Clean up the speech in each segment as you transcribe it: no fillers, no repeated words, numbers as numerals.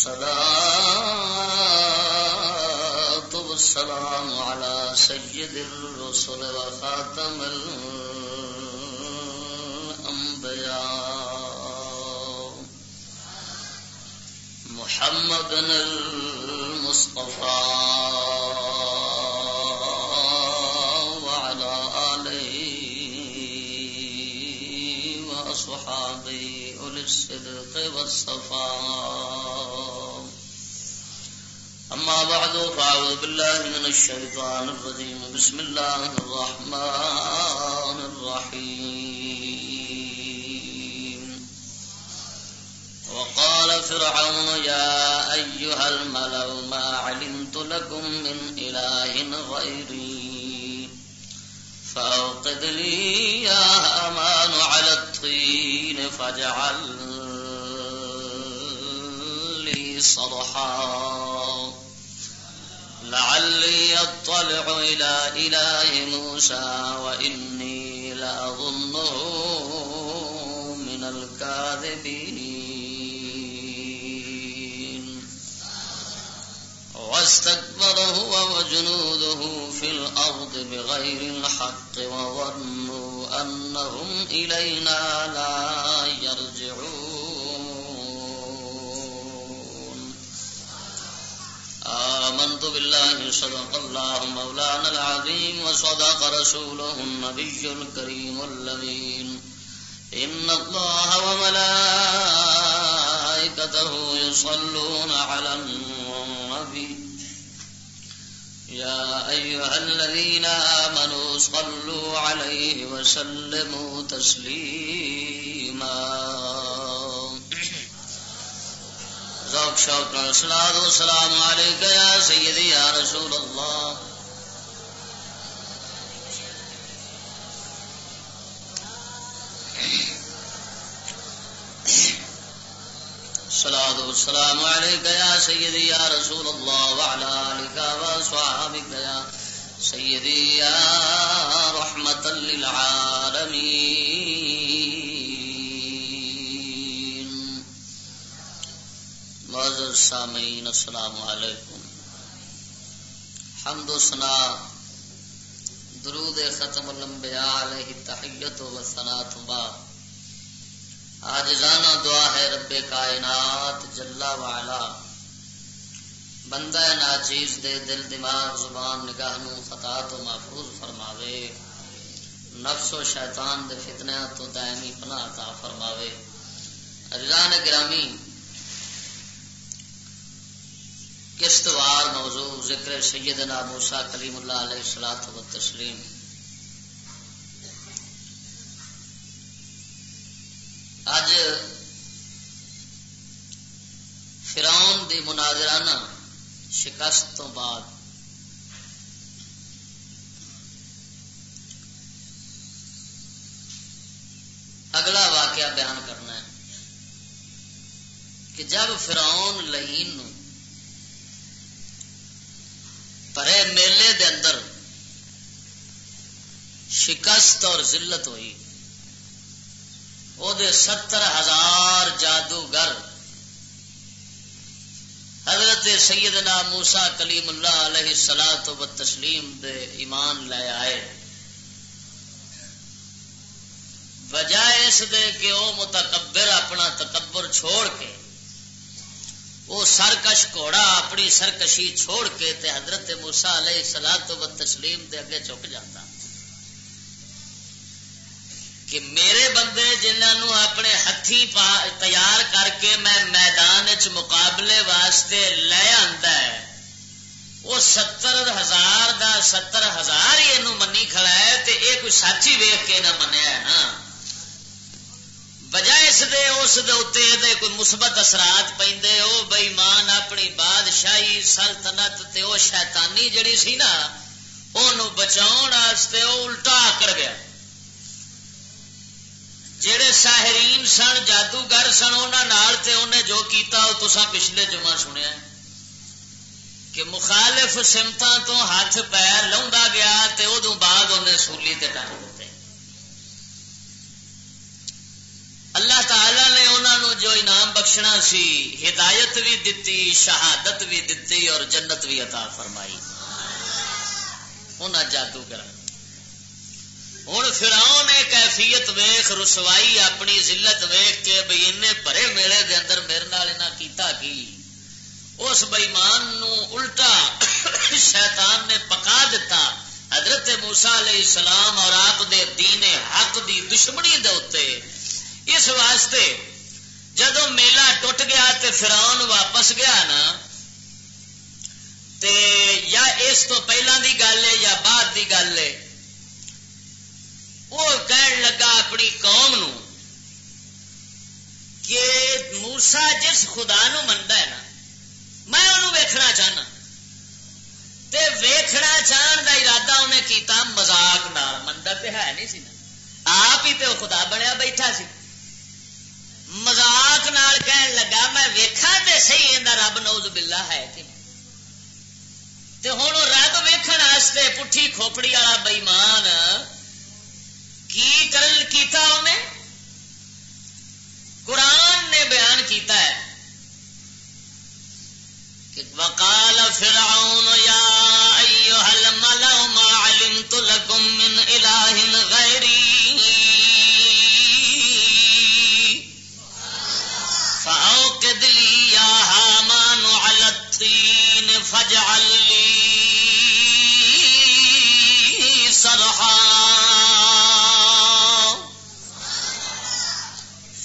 والصلاة والسلام على سيد الرسل وخاتم الأنبياء محمد المصطفى وعلى آله وأصحابه أولي الصدق والصفاء. أما بعد فأعوذ بالله من الشيطان الرجيم. بسم الله الرحمن الرحيم. وقال فرعون يا أيها الملأ ما علمت لكم من إله غيري فأوقد لي يا هامان على الطين فاجعل لي صرحا لعلي أطلع إلى إله موسى وإني لأظنه من الكاذبين. واستكبر هو وجنوده في الأرض بغير الحق وظنوا أنهم إلينا لا يرجعون. آمنت بالله صدق الله مولانا العظيم وصدق رسوله النبي الكريم الأمين. إن الله وملائكته يصلون على النبي يا أيها الذين آمنوا صلوا عليه وسلموا تسليما. ذوق شوق الصلاة والسلام عليك يا سيدي يا رسول الله. الصلاة والسلام عليك يا سيدي يا رسول الله وعلى آلك وأصحابك يا سيدي يا رحمة للعالمين. معزز سامعین السلام علیکم. حمد و ثنا درود ختم الانبیاء علیہ التحیت و ثنا تبا عاجزانہ دعا ہے رب کائنات جل وعلا بندہ ناچیز دے دل دماغ زبان نگاہ نو خطا تو محفوظ فرماوے، نفس و شیطان دے فتنہ تو دائمی پناہ عطا فرماوے. عزیزان گرامی، قسطوار موضوع ذکر سیدنا موسیٰ کلیم اللہ علیہ الصلوۃ والتسلیم. اج فرعون دی مناظرانہ شکست تو بعد اگلا واقعہ بیان کرنا ہے کہ جب فرعون لعین نو پرے میلے دے اندر شکست اور ذلت ہوئی، او دے 70,000 جادوگر حضرت سیدنا موسیٰ کلیم اللہ علیہ الصلوۃ والتسلیم دے ایمان لے آئے. بجائے اس دے کہ او متکبر اپنا تکبر چھوڑ کے، وہ سرکش گھوڑا اپنی سرکشی چھوڑ کے تے حضرت موسیٰ علیہ الصلوۃ والتسلیم دے اگے جھک جاتا کہ میرے بندے جنہوں اپنے ہتھی تیار کر کے میں میدان مقابلے واسطے لے آندا ہے، وہ 70,000 دا 70,000 ہی اینو منی کھڑا ہے تے اے کوئی سچی ویکھ کے نہ منیا ہے نا. بجائے اس دے اس دے اوتے دے کوئی مثبت اثرات پیندے، او بے ایمان اپنی بادشاہی سلطنت تے او شیطانی جڑی سی نا اونوں بچاؤن واسطے او الٹا آکڑ گیا. جڑے ساحرین سن جادوگر سن انہاں نال تے انہیں جو کیتا او تساں پچھلے جمعہ سنیا کہ مخالف سمتاں تو ہاتھ پیر لاؤندا گیا تے ادوں بعد انہیں سولی تے ٹنگ دیتے. اللہ تعالی نے انہوں جو انعام بخشنا سی، ہدایت بھی دتی، شہادت بھی دتی اور جنت بھی عطا فرمائی. انہاں جادو کرا. ہوں فرعون نے کیفیت ویخ، رسوائی اپنی ذلت ویخ کے بھئی انہیں بھرے میلے دے اندر میرے نال انہاں کیتا کی. اس بےمان نو الٹا شیطان نے پکا دیتا. حضرت موسیٰ علیہ السلام اور آپ دے دین حق دی دشمنی دے اتے. اس واسطے جدو میلہ ٹوٹ گیا تے فرعون واپس گیا نا، تے یا اس تو پہلا دی گل ہے یا بعد دی گل ہے، وہ کہن لگا اپنی قوم نو کہ موسیٰ جس خدا نو مندا ہے نا، میں انہوں ویکھنا چاہنا. تے ویکھنا چاہن دا ارادہ انہیں کیتا مذاق نال، مندا تے ہے نہیں سی نا، آپ ہی تے خدا بنیا بیٹھا سی. مذاق نال کہن لگا میں ویکھا تے صحیح ایندا رب نعوذ باللہ ہے کہ تے ہن رب ویکھن واسطے پٹھی کھوپڑی والا بے ایمان کی کرل کیتا انہیں. قرآن نے بیان کیتا ہے کہ وقال فرعون یا ایھا الملأ ما علمت لکم من الہ غیری فأوقد لی یا ہامان علی الطین فاجعل لی صرحا.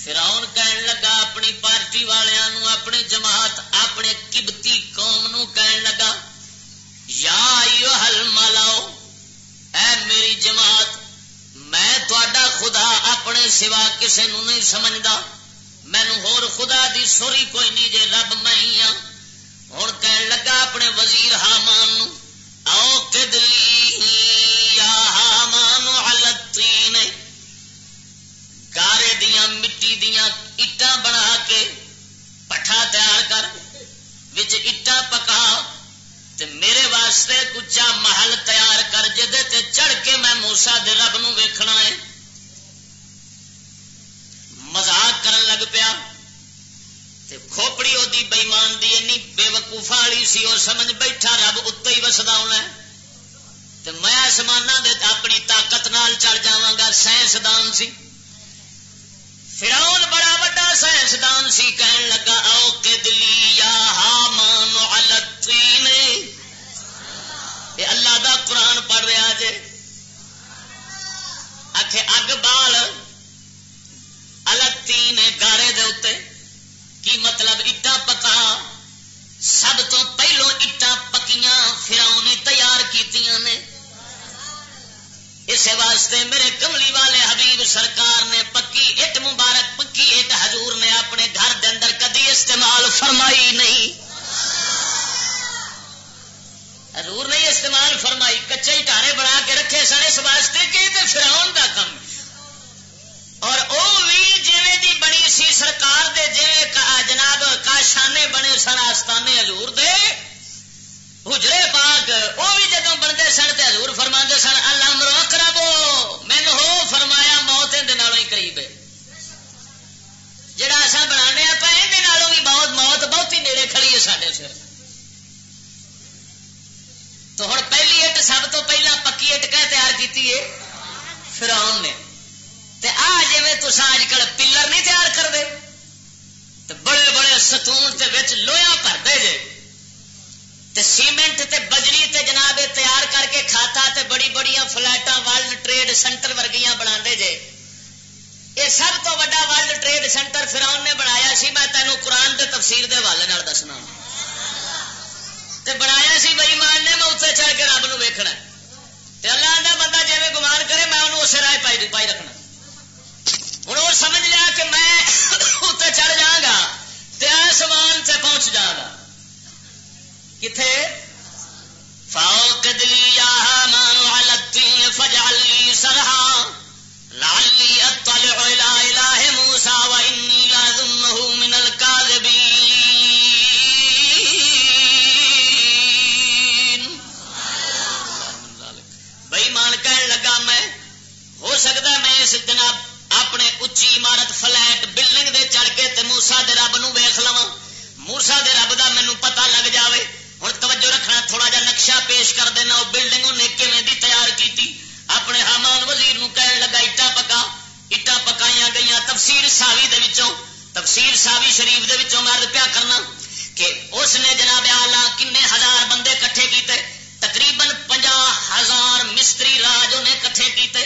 فرعون کہن لگا اپنی پارٹی والوں، اپنی جماعت، اپنے قبطی قوم نو کہن لگا یا ایھا الملأ، اے میری جماعت، میں تہاڈا خدا اپنے سوا کسے نو نہیں سمجھدا، مینو ہور خدا دی سوری کوئی نہیں جے، رب میں ہی ہاں. ہن کہن لگا اپنے وزیر حامان نو اوقد لی یا حامان علی الطین، گارے دیاں مٹی دیاں اٹاں بنا کے پٹھا تیار کر، وچ اٹاں پکا تے میرے واسطے کچا محل تیار کر جدے تے چڑھ کے میں موسیٰ دے رب نو ویکھنا ہے. مذاق کرن لگ پیا تے کھوپڑی او دی بے ایمان دی انی بے وقوفہ والی سی، او سمجھ بیٹھا رب اتے ہی وسدا ہونا ہے تے میں آسماناں دے اپنی طاقت نال چڑھ جاواں گا. سائنسدان سی فرعون، بڑا بڑا سائنسدان سی. کہن لگا اوقد لی یا حامان علی الطین. اے اللہ دا قرآن پڑھ رہا جے، آکھے اگ بال الطین گارے دے اتے، کی مطلب اٹاں پکا. سب تو پہلو اٹاں پکیاں فرعون تیار کیتیاں نے. اس واسطے میرے کملی والے حبیب سرکار نے پکی اٹ مبارک، پکی اٹ حضور نے اپنے گھر دے اندر کدی استعمال فرمائی نہیں. حضور نے استعمال فرمائی، کچے ٹارے بنا کے رکھے سن اس واسطے کہ تے فرعون دا کم. اور او بھی جویں دی بنی سی سرکار دے، جویں جناب کاشانے بنے سن آستانے حضور دے حجرے پاک، وہ بھی جدوں بنتے سن تے حضور فرماندے سن الامر اقرب، مینوں ہو فرمایا موت اندے نالوں ہی قریب ہے. جڑا اساں بنانے پے اندے نالوں بھی موت بہت ہی نیڑے کھڑی ہے ساڈے سر. تو ہن پہلی اٹ سب تو پہلا پکی اٹ کہہ تیار کیتی ہے فرعون نے. تے آ جویں تساں اج کل پلر نہیں تیار کردے تے بڑے بڑے ستون تے وچ لوہا بھردے جے تے سیمنٹ تے بجری تے جناب تیار کر کے کھاتا تے بڑی بڑیاں فلیٹاں ورلڈ ٹریڈ سینٹر ورگیاں بنا دے جے. یہ سب تو بڑا ورلڈ ٹریڈ سینٹر فرعون نے بنایا سی. میں تینوں قرآن دے تفسیر دے حوالے نال دسنا تے بنایا سی بے ایمان نے. میں اتنے چڑھ کے رب نو ویکھنا تے اللہ دا بندہ جویں گمان کرے میں انہوں اسے راہ پائی رکھنا. ہوں وہ سمجھ لیا کہ میں اتنے چڑھ جاؤں گا تے آسمان تے پہنچ جاؤں گا. کتنے فاوقد لی یا حامان علی الطین فاجعل لی صرحا لعلی اطلع الی الہ موسیٰ وانی لاظنہ من الکاذبین. بے ایمان کہنے لگا میں ہو سکتا میں اس جناب اپنے اچھی عمارت فلیٹ بلڈنگ دے چڑھ کے تے موسیٰ دے رب نو ویکھ لواں، موسیٰ دے رب دا مینوں پتہ لگ جاوے۔ ہن توجہ رکھنا، تھوڑا جا نقشہ پیش کر دینا، وہ بلڈنگ انہیں کیویں دی تیار کیتی۔ اپنے حامان وزیر نو کہن لگا اٹا پکا، اٹا پکائیاں گئیاں۔ تفسیر ساوی دے وچوں، تفسیر ساوی شریف دے وچوں مرد پیا کرنا کہ اس نے جناب اعلیٰ کنے ہزار بندے کٹھے کیتے، تقریباً 50,000 مستری راج انہیں کٹھے کیتے۔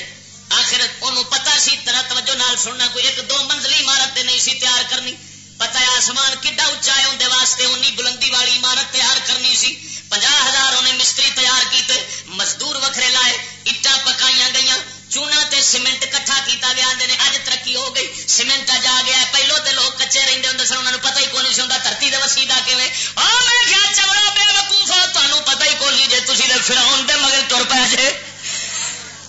آخر انہوں پتا سی، طرح توجہ نال سننا، کوئی 1-2 منزلی عمارت نہیں سی تیار کرنی، پتا ہے آسمان کڈا اچا ہے، اندر واسطے اُنی بلندی والی عمارت تیار کرنی سی۔ 50,000 انہیں مستری تیار کیتے، مزدور وکھرے لائے، اٹا پکائیاں گئیاں، چونا تے سیمنٹ کٹھا کیتا گیا۔ آندے نے اج ترقی ہو گئی، سیمنٹ اج آ گیا۔ پہلو تے لوگ کچے رہندے ہوندے سن، انہاں نوں پتہ ہی کوئی نہیں سی ہوندا دھرتی دے وسیدہ کیویں۔ میں کیا چوڑا بے وقوفو، تانوں پتہ ہی کوئی نہیں جے تسی تے فرعون دے مگر ٹر پے جے۔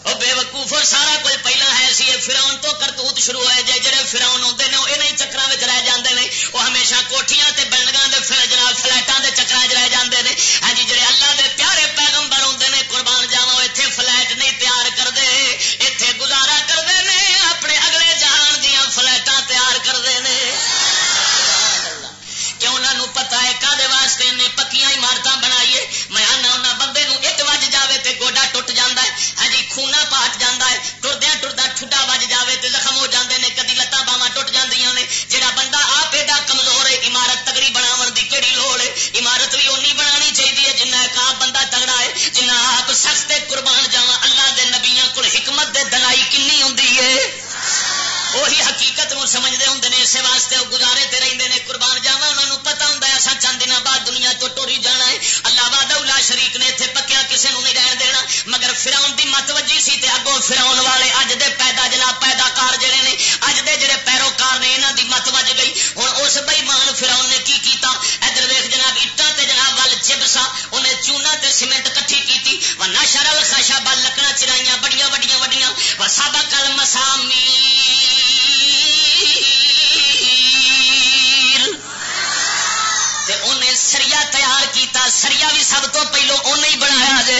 او بے وقوفو، سارا کچھ پہلا ہے سی، فرعون تو کرتوت شروع ہوئے جے۔ جڑے فرعون ہوندے نے انہاں ہی چکراں وچ رہ جاندے نے، وہ ہمیشہ کوٹھیاں تے بلڈنگاں دے جناب فلیٹاں دے چکراں وچ رہ جاندے نے۔ ہاں جی، جڑے اللہ دے پیارے پیغمبر ہوندے نے، قربان جاواں، ایتھے فلیٹ نہیں تیار کردے، ایتھے گزارا کردے نے، اپنے اگلے جہان دیاں فلیٹاں تیار کردے نے۔ کہ انہاں نوں پتہ ہے کادے واسطے نے پکیاں عمارتاں بنائیے۔ میں آنا انہاں بندے نوں اٹ وج جاوے تے گوڈا ٹوٹ جاندا ہے، ہاں جی خونا پاٹ جاندا ہے، ٹردیاں ٹردا ٹھڈا وج جاوے تے زخم ہو جاندے نے، کدی لتاں باواں ٹوٹ جاندیاں نے۔ جڑا بندہ آپ ایڈا کمزور ہے، عمارت تگڑی بناون دی کیڑی لوڑ ہے؟ عمارت بھی اونی بنانی چاہیے جنہ ایک آپ بندہ تگڑا ہے، جنہ آپ سخت قربان جاواں۔ اللہ دے نبیاں کول حکمت دے دلائی کنی ہوندی ہے، وہی حقیقت نو سمجھتے ہوں نے، اس واسطے وہ گزارے تے رہندے نے۔ قربان جاواں، انہاں نوں پتہ ہوندا ہے اساں چند دناں بعد دنیا تو ٹوری جانا ہے۔ اللہ وحدہ لا شریک نے اتنے پکیا کسے نوں نہیں رہن دینا، مگر فرعون دی مت وجی سی تے اگوں فرعون والے اج دے پیدا کار جڑے نے، اج دے جڑے پیروکار نے، انہاں دی مت وج گئی۔ ہن اس بے ایمان فرعون نے کی کیتا؟ ادھر ویکھ جناب، اٹاں تے جناب ول چبسا، انہیں چونا تے سیمنٹ کٹھی کیتی، ونشر الخشب، لکڑاں چرائیاں بڑیاں وڈیاں وڈیاں، وسبق المسامیر، تے انہیں سریا تیار کیتا۔ سریا بھی سب تو پہلو انہیں ہی بنایا جے،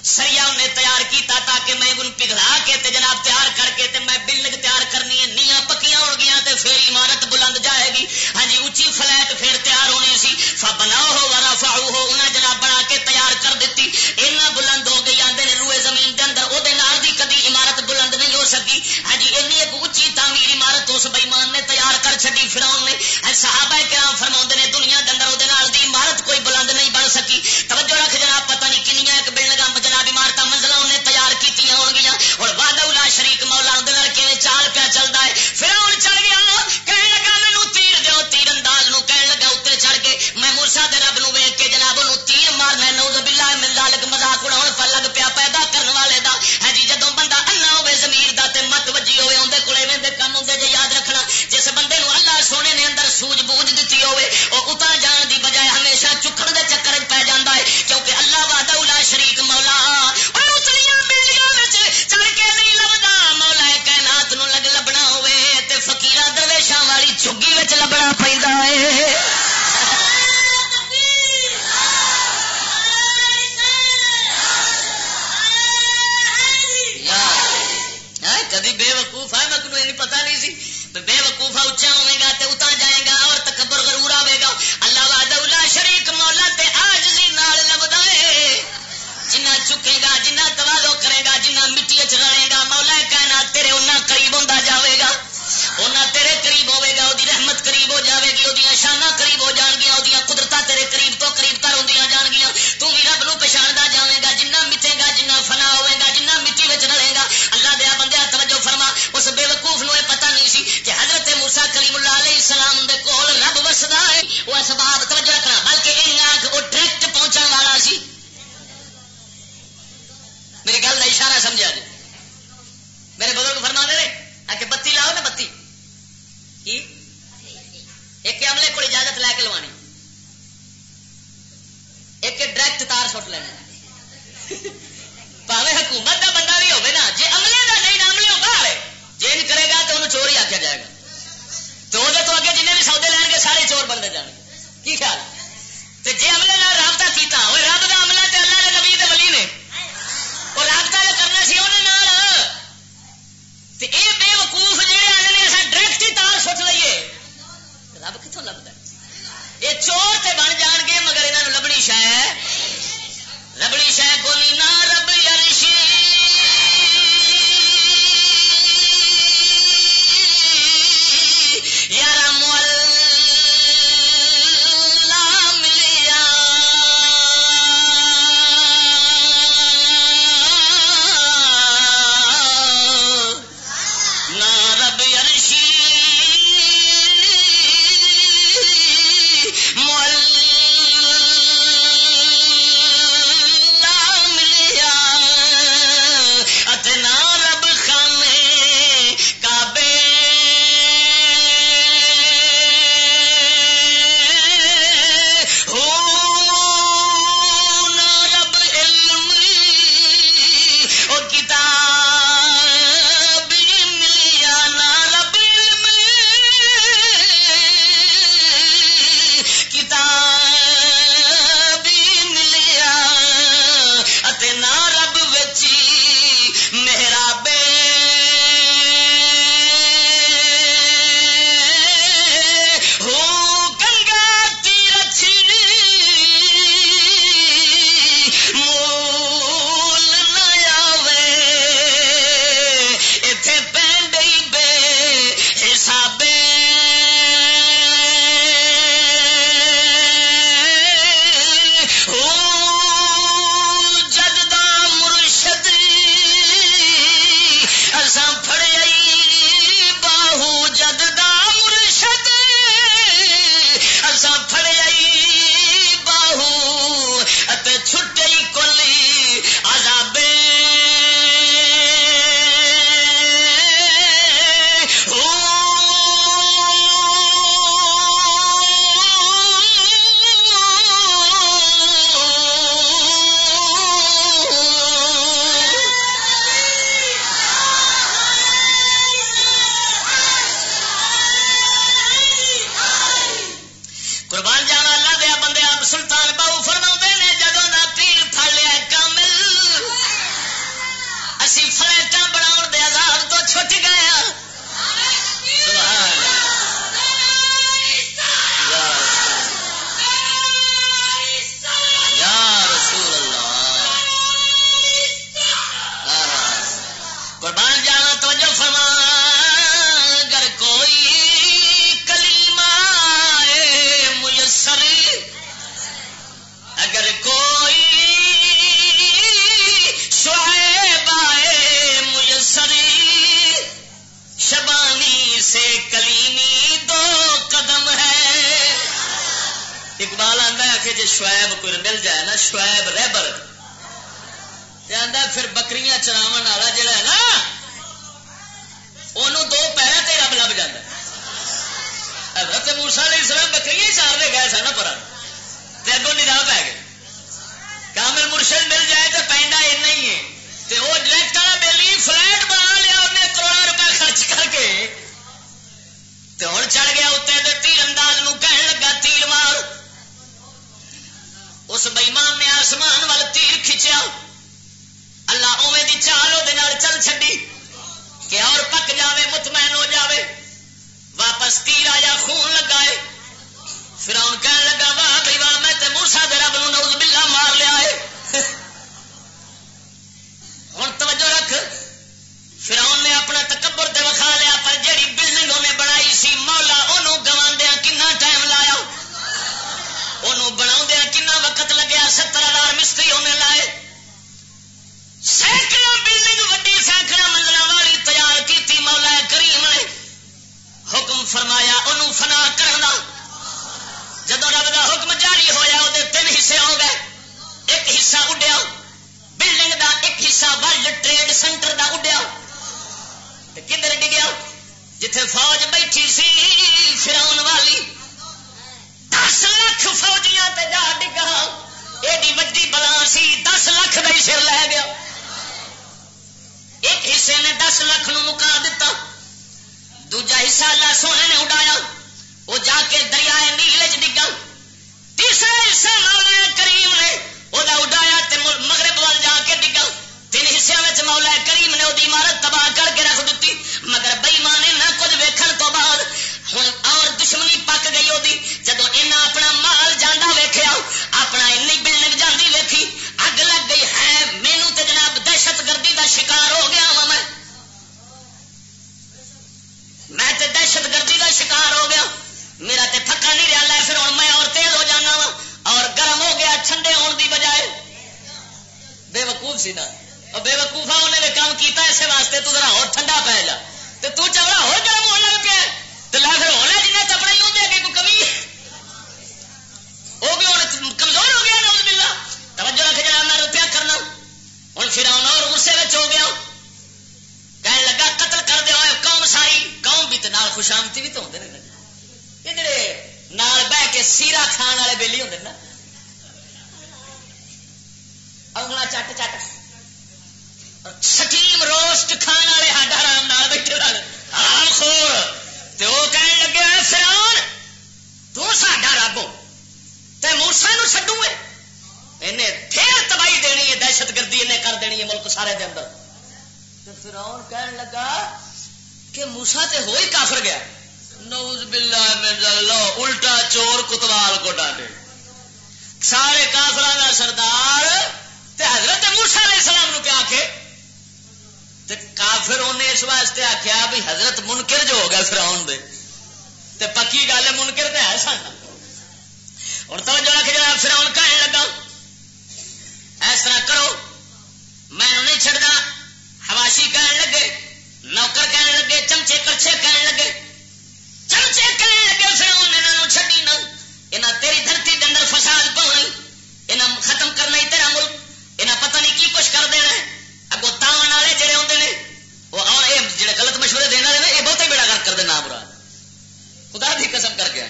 سریا انہیں تیار کیتا تاکہ میں ان پگھلا کے تے جناب تیار کر کے تے میں بلڈنگ تیار کرنی ہے، نیاں پکیاں ہو گیا تے پھر عمارت بلند جائے گی۔ ہاں جی، اونچی فلیٹ پھر تیار ہونی سی۔ فبناؤ ورفعوہ، انہیں جناب بنا کے تیار کر دیتی، اینا بلند ہو گئی۔ آندے نے روئے زمین دے اندر او دے نال دی کدی عمارت بلند نہیں ہو سکی۔ ہاں جی، اینی ایک اونچی تعمیر عمارت اس بے ایمان نے تیار کر چھڈی فرعون نے۔ صحابہ کرام فرماؤندے نے دنیا دے اندر او دے نال دی عمارت کوئی بلند نہیں بن سکی۔ توجہ رکھ جناب، پتہ نہیں کنیاں ایک بلڈنگاں جناب عمارتاں منزلاں انہیں تیار کیتیاں ہون گیاں۔ اور وحدہ لا شریک مولا اندر نال کیویں چال پیا چلدا ہے۔ فرعون چڑھ گیا، کہنے لگا مینوں تیر دیو، تیر انداز نو کہن لگا اوتے چڑھ کے میں موسیٰ دے رب نو ویکھ کے جناب انہوں تیر مارنا، نعوذ باللہ من ذالک، مذاق اڑاؤن پر لگ پیا پیدا کرن والے دا۔ ہاں جی، جدوں بندہ انا ہوے ضمیر دا تے مت وجی ہوے، اندے کول ایویں دے کم ہوندے، جے یاد رکھنا جس بندے نو اللہ سونے نے اندر سوجھ بوجھ دتی ہوے، او اتا جان دی بجائے ہمیشہ چکھڑ دے چکر وچ پی جاندا ہے، کیونکہ اللہ وحدہ لا شریک مولا اتلیاں بلڈنگاں وچ چڑھ کے نہیں لبدا۔ مولا کائنات نو لبنا ہوے تے فقیراں درویشاں والی جھگی وچ لبنا پیندا ہے۔ کدی بے وقوف ہے، میں نہیں پتا نہیں سی بے وقوفا اچا ہوئے گا تے اتا جائے گا اور تکبر غرور آئے گا۔ اللہ وحدہ لا شریک مولا تے عاجزی نال لبدا ہے، جنہ چکے گا، جنہ توالو کرے گا، جنہ مٹی وچ رلے گا، مولا کائنات تیرے اُنہ قریب ہوندا جاوے گا، اُنہ تیرے قریب ہوے گا، اودی رحمت قریب ہو جاوے گی، اودیاں شاناں قریب ہو جان گیاں، اودیاں قدرتاں تیرے قریب تو قریب تر ہوندیاں جان گیاں۔ تو بھی رب نو پہچاندا جاویں گا، جنہ مٹے گا، جنہ فنا ہوے گا، جنہ مٹی وچ رلے گا۔ اللہ دیا بندیا توجہ فرما، اس بے وقوف نو یہ پتہ نہیں سی کہ حضرت موسیٰ کلیم اللہ علیہ السلام دے کول رب وسدا ہے۔ وہ اسباب توجہ رکھنا، بلکہ ان آنکھ وہ ڈائریکٹ پہنچن والا سی۔ میری گل کا اشارہ سمجھا جی، میرے بزرگ فرما دے رہے کہ بتی لاؤ نا، بتی کی ایک عملے کو اجازت لے کے لوانی، ایک ڈائریکٹ تار سٹ لینا، پاوے حکومت کا بندہ بھی ہوگا نا، جی عملے کا نہیں عملے باہر ہے، چینج کرے گا تو انہوں چور ہی آخیا جائے گا، تو وہ تو اگے جنہیں بھی سودے لین گے سارے چور بنتے جان گے۔ کی خیال؟ تو جی عملے نال رابطہ کیتا وہ رب کا عملہ تے اللہ کے نبی دے ولی نے، اور رابطہ جو کرنا سی انہوں نے، یہ بے وقوف تے نہ رب وچی محرابے ہو گنگا تیرتھ مول نہ آوے ایتھے پینڈی بے حسابے شعیب کوئی مل جائے نا شعیب رہبر پھر بکریاں چراون والا جڑا ہے نا انہوں دو پیروں تے رب لب جاتا حضرت موسیٰ علیہ السلام بکریاں چارنے گئے سن پر اگوں نگاہ پی گئے کامل مرشد مل جائے تو پینڈا اینا ہی ہے تے وہ ڈائریکٹ والا بیلی فلیٹ بنا لیا انہیں کروڑا روپے خرچ کر کے تے ہن چڑھ گیا اتنے تے تیر انداز نو کہن لگا تیر مار اس بےمان نے آسمان وال تیر کھچیا اللہ اوے دی چال وہ چل چڈی کہ اور پک جاوے مطمئن ہو جاوے واپس تیر آیا خون لگائے فرعون کہنے لگا واہ بھائی واہ میں تے موسیٰ دے رب نو نعوذ باللہ مار لیا ہے ہن توجہ رکھ فرعون نے اپنا تکبر تے وکھا لیا پر جیڑی بلڈنگ انہیں بنائی سی مولا انہوں گواندیاں کنا ٹائم لایا انہوں بناؤندیاں کنا وقت لگیا 70,000 مستری انہیں لائے سینکڑوں بلڈنگ وڈی سینکڑوں منزلوں والی تیار کی مولا کریم نے حکم فرمایا انہوں فنا کرنا جدو رب دا حکم جاری ہویا وہ 3 حصے ہو گئے ایک حصہ اڈیا بلڈنگ دا ایک حصہ ورلڈ ٹریڈ سینٹر دا اڈیا کدھر ڈگیا جتھے فوج بیٹھی سی فرعون والی 10 لاکھ فوجیاں تے جا ڈگا ایڈی وڈی بلا سی 10 لاکھ کا سر لے گیا ایک حصے نے 10 لاکھ نو مکا دیتا دوجا حصہ اللہ سونے نے اڈایا وہ جا کے دریائے نیل چ ڈگا تیسرا حصہ مولا کریم نے وہ اڈایا تے مغرب وال جا کے ڈگا 3 حصوں میں مولا کریم نے وہ عمارت تباہ کر کے رکھ دیتی مگر بےمان نے نہ کچھ ویکھن تو بعد ہوں اور دشمنی پک گئی وہ جدو انہیں اپنا مال جانا ویخیا اپنا این بلڈنگ جاندی ویکھی اگ لگ گئی ہے مینو تے جناب دہشت گردی کا شکار ہو گیا وا میں تے دہشت گردی کا شکار ہو گیا میرا تے پھکا نہیں رہا لے پھر ہوں میں اور تیز ہو جانا وا اور گرم ہو گیا ٹھنڈے ہونے کی بجائے بے وقوف سی نا بے وقوفا انہیں نے کام کیتا اسے واسطے تو ذرا اور ٹھنڈا پی جا تو چوڑا ہو گرم ہونے لگ پیا تو لا پھر ہونا جنہیں کپڑے ہی ہوتے کہ کوئی کمی وہ بھی ہوں کمزور ہو گیا نوز باللہ توجہ رکھ جناب میں روپیہ کرنا ہوں فرعون اور غصے میں ہو گیا کہنے لگا قتل کر دیا قوم ساری قوم بھی تو نال خوشامتی بھی تو ہوتے ہیں یہ جڑے نال بہ کے سیرا کھان والے بیلی ہوتے نا انگلا چٹ چٹ سٹیم روسٹ کھان والے ہڈ آرام نال بیٹھے آرام خور تو وہ کہنے لگے فرعون تو ساڈا رب ہو تے موسیٰ نو چھڈوں انہیں پھر تباہی دینی ہے دہشت گردی سارے دے اندر. فرعون کہنے لگا کہ موسیٰ تے ہو ہی کافر گیا. نعوذ باللہ من اللہ، الٹا چور کتوال کو ڈالے. سارے کافراں دا سردار تے حضرت موسیٰ علیہ السلام نو کیا آکھے؟ تے کافر انہیں اس واسطے آکھیا بھی حضرت منکر جو ہو گیا فرعون دے تے پکی گل ہے منکر تے ہے سن. اور توجہ رکھ جناب، فرعون کہنے لگا اس طرح کرو میں نہیں چھڑدا. حواشی کہنے لگے، نوکر کہنے لگے، چمچے کرچے کہنے لگے، چمچے کہنے لگے فرعون انہاں چھڈی نہ، انہاں تیری دھرتی دے اندر فساد پاؤنا، انہاں ختم کرنا ہی تیرا ملک، انہاں پتہ نہیں کی کچھ کر دینا ہے. اگوں تاون والے جڑے ہوندے نے وہ اور یہ جڑے غلط مشورے دینے والے نے یہ بہتے بیڑا گرک کر دے نا برا خدا دی قسم کر کے.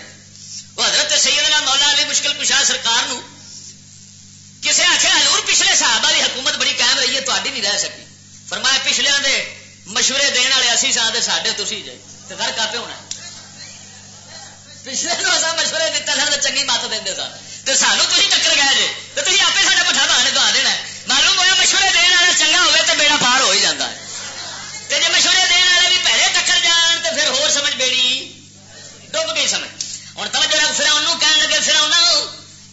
وہ حضرت سیدنا مولا علی مشکل کشا سرکار نو کسے آخیا حضور پچھلے صحابہ دی حکومت بڑی قائم رہی ہے تہاڈی نہیں رہ سکی. فرمایا پچھلیاں دے مشورے دین والے اسی سان دے ساڈے تسی جائے تے گھر کاپے ہونا. پچھلے نو اساں مشورے دتا سن تے چنگی مت دیندے سن تے سانو تسی ٹکر گئے جے تے تسی آپے ساڈا پٹھا بہانے دوا دینا. معلوم ہوا مشورے دین والا چنگا ہوئے تے بیڑا پار ہو ہی جاندا ہے. تے جے مشورے دین والے بھی پہلے ٹکر جان تے پھر ہور سمجھ بیڑی ڈب گئی سمجھ. ہن توجہ رکھ، فرعون نو کہن لگے فرعون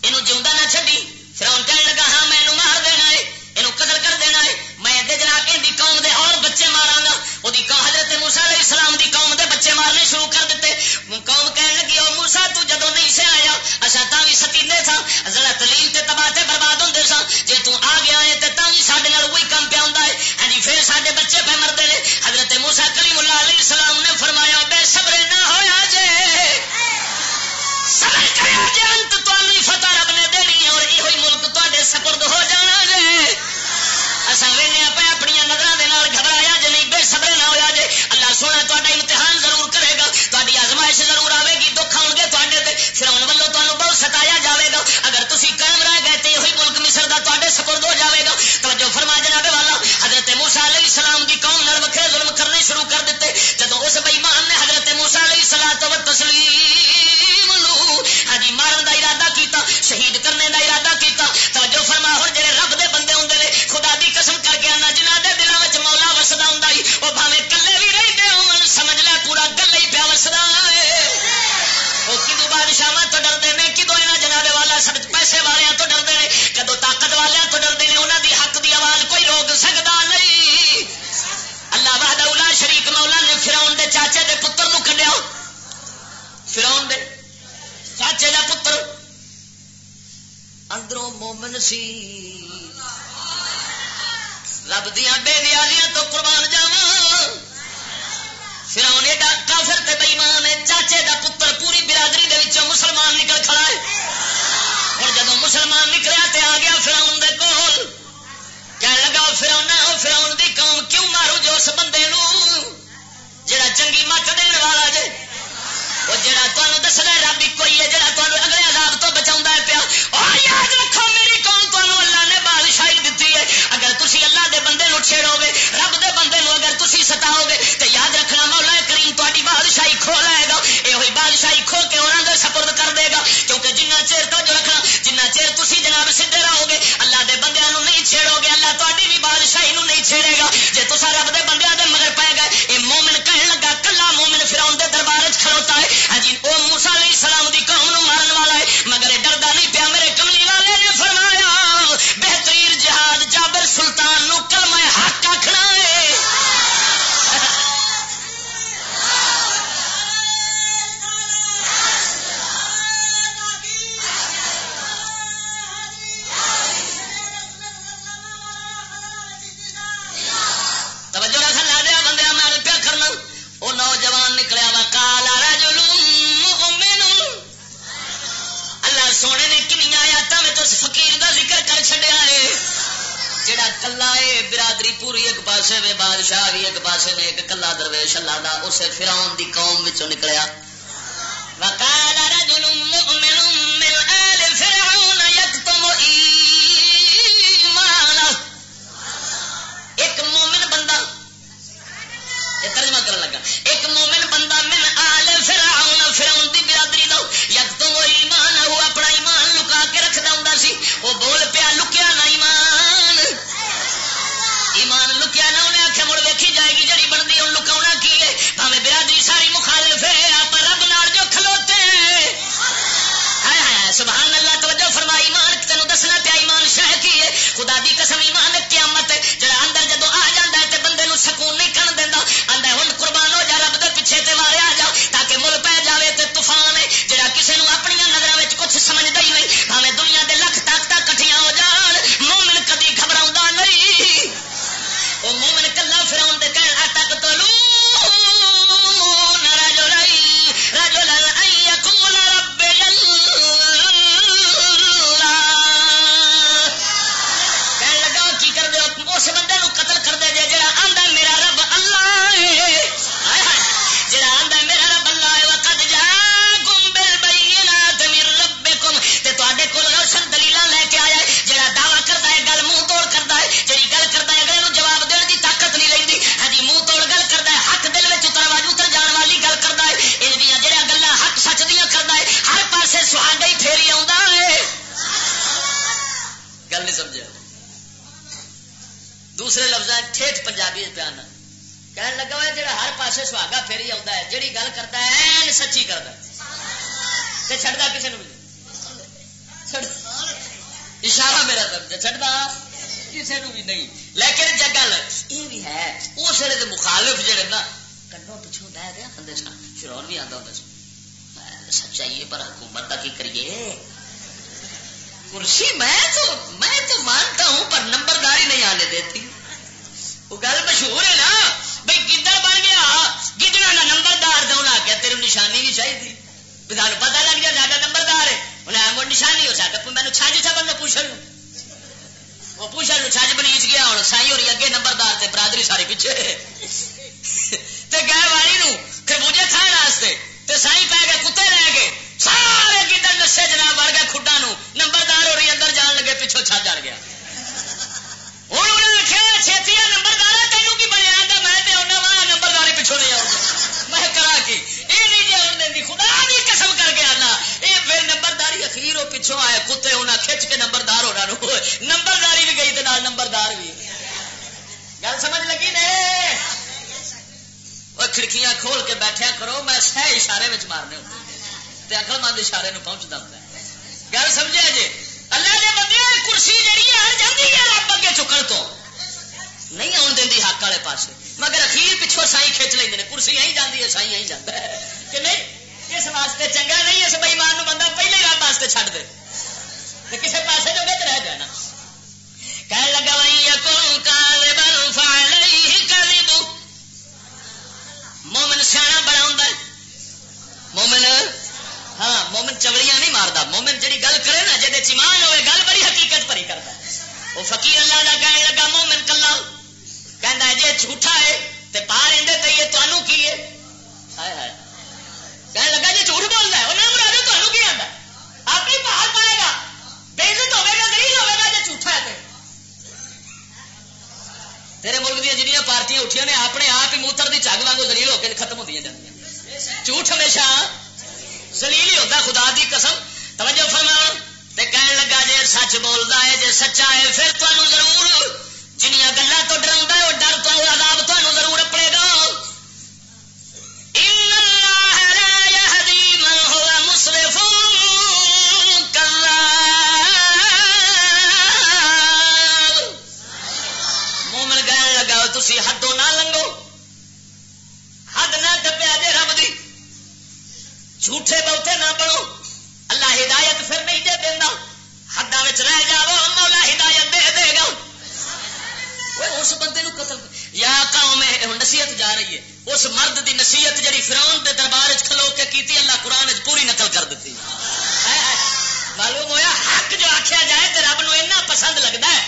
اینو جیوندا نہ چھڈی. فرعون کہن لگا ہاں میں اینو مار دینا ہے، اینو قتل کر دینا ہے. میں تے جناب ان دی قوم دے اور بچے ماراں گا. او دی حضرت موسیٰ علیہ السلام دی قوم دے بچے مارنے شروع کر دیتے. قوم کہن لگی او موسیٰ تو جدوں نہیں سے آیا اساں تاں وی ستیندے تھا، ذرا تلیل تے تباہ تے برباد ہوندے ساں. جے تو آ گیا ہے تے تاں وی ساڈے نال وہی کم پیا ہوندا ہے. ہاں جی پھر ساڈے بچے پہ مردے نے. حضرت موسیٰ کلیم اللہ علیہ السلام نے فرمایا بے صبر نہ ہویا جے، صبر کریا جے انت تانوں فتح رب نے دینی ہے اور ایہی ملک تواڈے سپرد ہو جانا جے. اساں وینے پہ اپنی نظراں دے نال گھبرایا جے نہیں، بے صبر نہ ہویا جے. اللہ سونا تہاڈا امتحان ضرور کرے گا، تہاڈی آزمائش ضرور آوے گی، دکھ آؤ گے تہاڈے تے. فرعون والوں تانوں بہت ستایا جاوے گا. اگر تسی قائم رہ گئے تے ایہی ملک مصر دا تہاڈے سپرد ہو جاوے گا. توجہ فرما جناب والا، حضرت موسیٰ علیہ السلام دی قوم نال وکھرے ظلم کرنے شروع کر دیتے. جدوں اس بے ایمان نے حضرت موسیٰ علیہ الصلوۃ والتسلیم نو ہاں مارن دا ارادہ کیتا، شہید کرنے دا ارادہ کیتا. توجہ فرما، ہن جڑے رب دے بندے ہوندے نے خدا دی قسم کر کے انا جنہاں دے دلاں وچ مولا وسدا ہوندا ہی او بھاویں کلے وی رہندے ہون سمجھ لے پورا گلے ہی پیا وسدا ہے. وہ کدو بادشاہاں تو ڈردے نے، کدو انہاں جناب والا سب پیسے والیاں تو ڈردے نے، کدو طاقت والیاں تو ڈردے نے. انہاں دی حق دی آواز کوئی روک سکدا نہیں. اللہ وحدہ لا شریک مولا نے فرعون دے چاچے دے پتر نو کڈیا. فرعون دے چاچے دا پتر اندروں مومن سی، رب دیاں بے نیازیاں تو قربان جاواں. فرعون ایڈا کافر تے بے ایمان ہے، چاچے دا پتر پوری برادری دے وچوں مسلمان نکل کھڑا ہے. اور جدوں مسلمان نکلیا تے آ گیا فرعون دے کول، کہنے لگا فرعون دی قوم کیوں مارو جو اس بندے نو جڑا چنگی مت دین والا جے، وہ جڑا تانوں دسدا رب ہی کوئی ہے جڑا تانوں اگلے عذاب تو بچاوندا ہے پیا. اور یاد رکھو میری قوم تانوں اللہ نے بادشاہی دتی ہے. اگر تسی اللہ دے بندے نو چھیڑو گے، رب دے بندے نو اگر تسی ستاؤ گے تے یاد رکھنا مولا کریم تہاڈی بادشاہی کھو لے گا. ایہی بادشاہی کھو کے انہاں دے سپرد کر دے گا. کیونکہ جنہ چیر توجہ رکھنا، جنہ چیر تسی جناب سدھے رہو گے، اللہ دے بندیاں نو نہیں چھیڑو گے، اللہ تہاڈی بھی بادشاہی نو نہیں چھیڑے گا. جے تساں رب دے بندیاں دے مگر پے گئے، اے مومن کہن لگا کلا مومن فرعون دے دربار وچ کھڑوتا ہے. ہاں جی او موسیٰ علیہ السلام دی قوم نو مارن والا ہے، مگر ڈردا نہیں پیا. میرے کملی والے نے فرمایا بہترین جہاد جابر سلطان نو کلمہ حق آکھنا ہے. توجہ رکھ لا دیا بندیاں میں پیا کرنا. وہ نوجوان نکلیا وا کالا رجل مؤمن. اللہ سونے نے کنیاں آیاتاں وچ اس فقیر دا ذکر کر چھڈیا ہے جڑا کلا ہے. برادری پوری ایک پاسے وے، بادشاہ بھی ایک پاسے نے، ایک کلا درویش اللہ دا اسے فرعون دی قوم وچوں نکلیا. وقال رجل مؤمن من آل فرعون یکتم ایمانہ. ایک مومن بندہ، یہ ترجمہ کرنے لگا، ایک مومن بندہ من آل فرعون، فرعون دی برادری دا، یکتم ایمانہ، وہ اپنا ایمان لکا کے رکھدا ہوندا سی. وہ بول پیا لکیا نہ ایمان لکیا نہ انہیں آخیا مڑ ویکھی جائے گی جڑی بنتی ہوں لکاؤنا کی ہے بھاویں برادری ساری مخالف ہے آپ رب نال جو کھلوتے ہیں سبحان اللہ توجہ فرمائی ایمان تینوں دسنا پیا ایمان شہ کی ہے خدا دی قسم ایمان قیامت ہے جڑا اندر جدو آ جاتا ہے تے بندے نو سکون نہیں کر دیندا آندا ہن قربان ہو جا رب دے پیچھے تے ماریا جا تاکہ مل پہ جاوے تے طوفان ہے جڑا کسے نو اپنی نظراں وچ کچھ سمجھدا ہی نہیں بھاویں دنیا دے لکھ طاقتاں کٹھیاں ہو جان مومن کبھی گھبراوندا نہیں او مومن کلا فرعون دے کہن تک تلو اس بندے نو قتل کر دے جے جڑا آندا میرا رب اللہ ہے جڑا آندا میرا رب اللہ ہے وقد جاءکم بالبینات من ربکم تے تواڈے کول روشن دلیلاں لے کے آیا ہے جڑا دعویٰ کردا ہے گل منہ توڑ کردا ہے جڑی گل کردا ہے اگلے نو جواب دین دی طاقت نہیں لیندی ہاں جی منہ توڑ گل کردا ہے حق دل وچ اتر جان والی گل کردا ہے ان دیاں جڑا گلاں حق سچ دیاں کردا ہے ہر پاسے سہاگا ہی پھیری آوندا ہے گل نہیں سمجھیا دوسرے لفظ ٹھیٹ پنجابی بیان کہنے لگا ہوا جڑا ہر پاسے سہاگا پھیری آتا ہے جڑی گل کرتا ہے این سچی کرتا ہے چھڑتا کسی نے بھی اشارہ میرا سمجھا چھڑتا کسی نے بھی نہیں لیکن جب گل یہ بھی ہے اس ویلے کے مخالف جڑے نا کنڈوں پچھوں بہ گیا بندے سن فرعون بھی آتا ہوتا سچائی پر حکومت کا کی کریے کرسی میں تو مانتا ہوں پر نمبرداری نہیں آنے دیتی وہ گل مشہور ہے نا بھائی گدڑ بن گیا گدڑا نہ نمبردار تو انہیں آخیا تیرے نشانی نہیں چاہیے سانو پتا لگ جائے زیادہ نمبردار ہے انہیں وہ نشانی ہو سکتا مینو چھج تھا بندہ پوچھل وہ پوچھل چھج بنیچ گیا ہوں سائی ہو رہی اگے نمبردار تے برادری ساری پیچھے گئے والی نو خربوجے کھان واسطے تے سائی پی گئے کتے لے گئے سارے گدڑ نسے جناب وڑ گئے کھڈا نو نمبردار ہو رہی اندر جان لگے پیچھوں چھج اڑ گیا ہوں انہیں آخیا چھتی نمبردار تینوں کی بنیا میں انہیں نمبرداری پچھوں نہیں آؤں میں کرا کی یہ نہیں جی آن دینی خدا بھی قسم کر کے آنا یہ پھر نمبرداری اخیر وہ پچھوں آئے کتے انہیں کھچ کے نمبردار ہونا نمبرداری بھی گئی تو نمبردار بھی گل سمجھ لگی نے وہ کھڑکیاں کھول کے بیٹھیا کرو میں سہ اشارے میں مارنے ہوتے عقل مند اشارے نو پہنچتا ہوں گل سمجھا جی اللہ نے بندے کرسی جہی آ جاتی ہے رب اگے چکن تو نہیں آن دینی حق والے پاس مگر اخیر پچھوں سائی کھچ لیں کرسی آئی جاتی ہے سائی آئی جاتا ہے کہ نہیں اس واسطے چنگا نہیں اس بےمان بندہ پہلے رب واسطے چھڈ دے کسی پاسے جو بچ رہ جائے نا کہنے لگا مومن سیاح بڑا ہوں مومن ہاں مومن چوڑیاں نہیں مارتا مومن جڑی گل کرے نا جہاں چمان ہوئے گل بڑی حقیقت بھری کرتا وہ فقیر اللہ کا کہنے لگا مومن کلا کہندا ہے جی جھوٹا ہے تے پار اندے تے یہ تانوں کی ہے ہائے ہائے کہنے لگا جی جھوٹ بولدا ہے انہاں مرادو تانوں کی آندا آپ ہی باہر پائے گا بے عزت ہوے گا ذلیل ہوے گا جی جھوٹا ہے تے تیرے ملک دی جڑیاں پارٹیاں اٹھیاں نے اپنے آپ ہی موتر دی جھگ وانگو ذلیل ہو کے ختم ہوندیاں جاندیاں جھوٹ ہمیشہ ذلیل ہی ہوتا خدا دی قسم توجہ فرماؤ تے کہن لگا جے سچ بولدا ہے جے سچا ہے پھر تانوں ضرور جنیاں گلاں تو ڈراوندا ہے او ڈر تو عذاب تانوں ضرور اپڑے گا ان اللہ لا یہدی من هو مسرف کذاب مومن کہن لگا تسی حدوں نہ لنگو حد نہ ٹپیا جے رب دی جھوٹے بہتے نہ بنو اللہ ہدایت پھر نہیں دے دینا حداں وچ رہ جاؤ مولا ہدایت دے دے گا اس بندے نو قتل یا قوم نصیحت جا رہی ہے اس مرد دی نصیحت جڑی فرعون دے دربار وچ کھلو کے کیتی اللہ قرآن وچ پوری نقل کر دیتی معلوم ہویا حق جو آکھیا جائے تے رب نو اتنا پسند لگدا ہے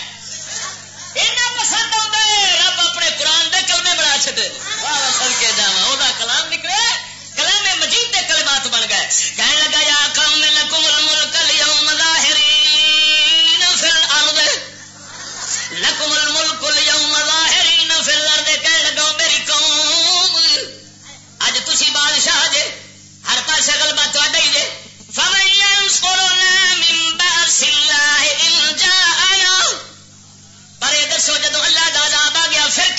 اتنا پسند آندا ہے رب اپنے قرآن دے کلمے بنا چھڈے واہ واہ صدکے جاواں او دا کلام نکلے کلام مجید دے کلمات بن گئے کہنے لگا یا قوم لکم الملک اليوم ظاہرین فی الارض لکم الملک اليوم ظاہرین فی الارض کہنے لگا میری قوم اج تسی بادشاہ جے ہر پاسے غلبہ تہاڈا ہی جے فمن ینصرنا من باس اللہ ان جاءنا پر یہ دسو جدو اللہ دا عذاب آ گیا پھر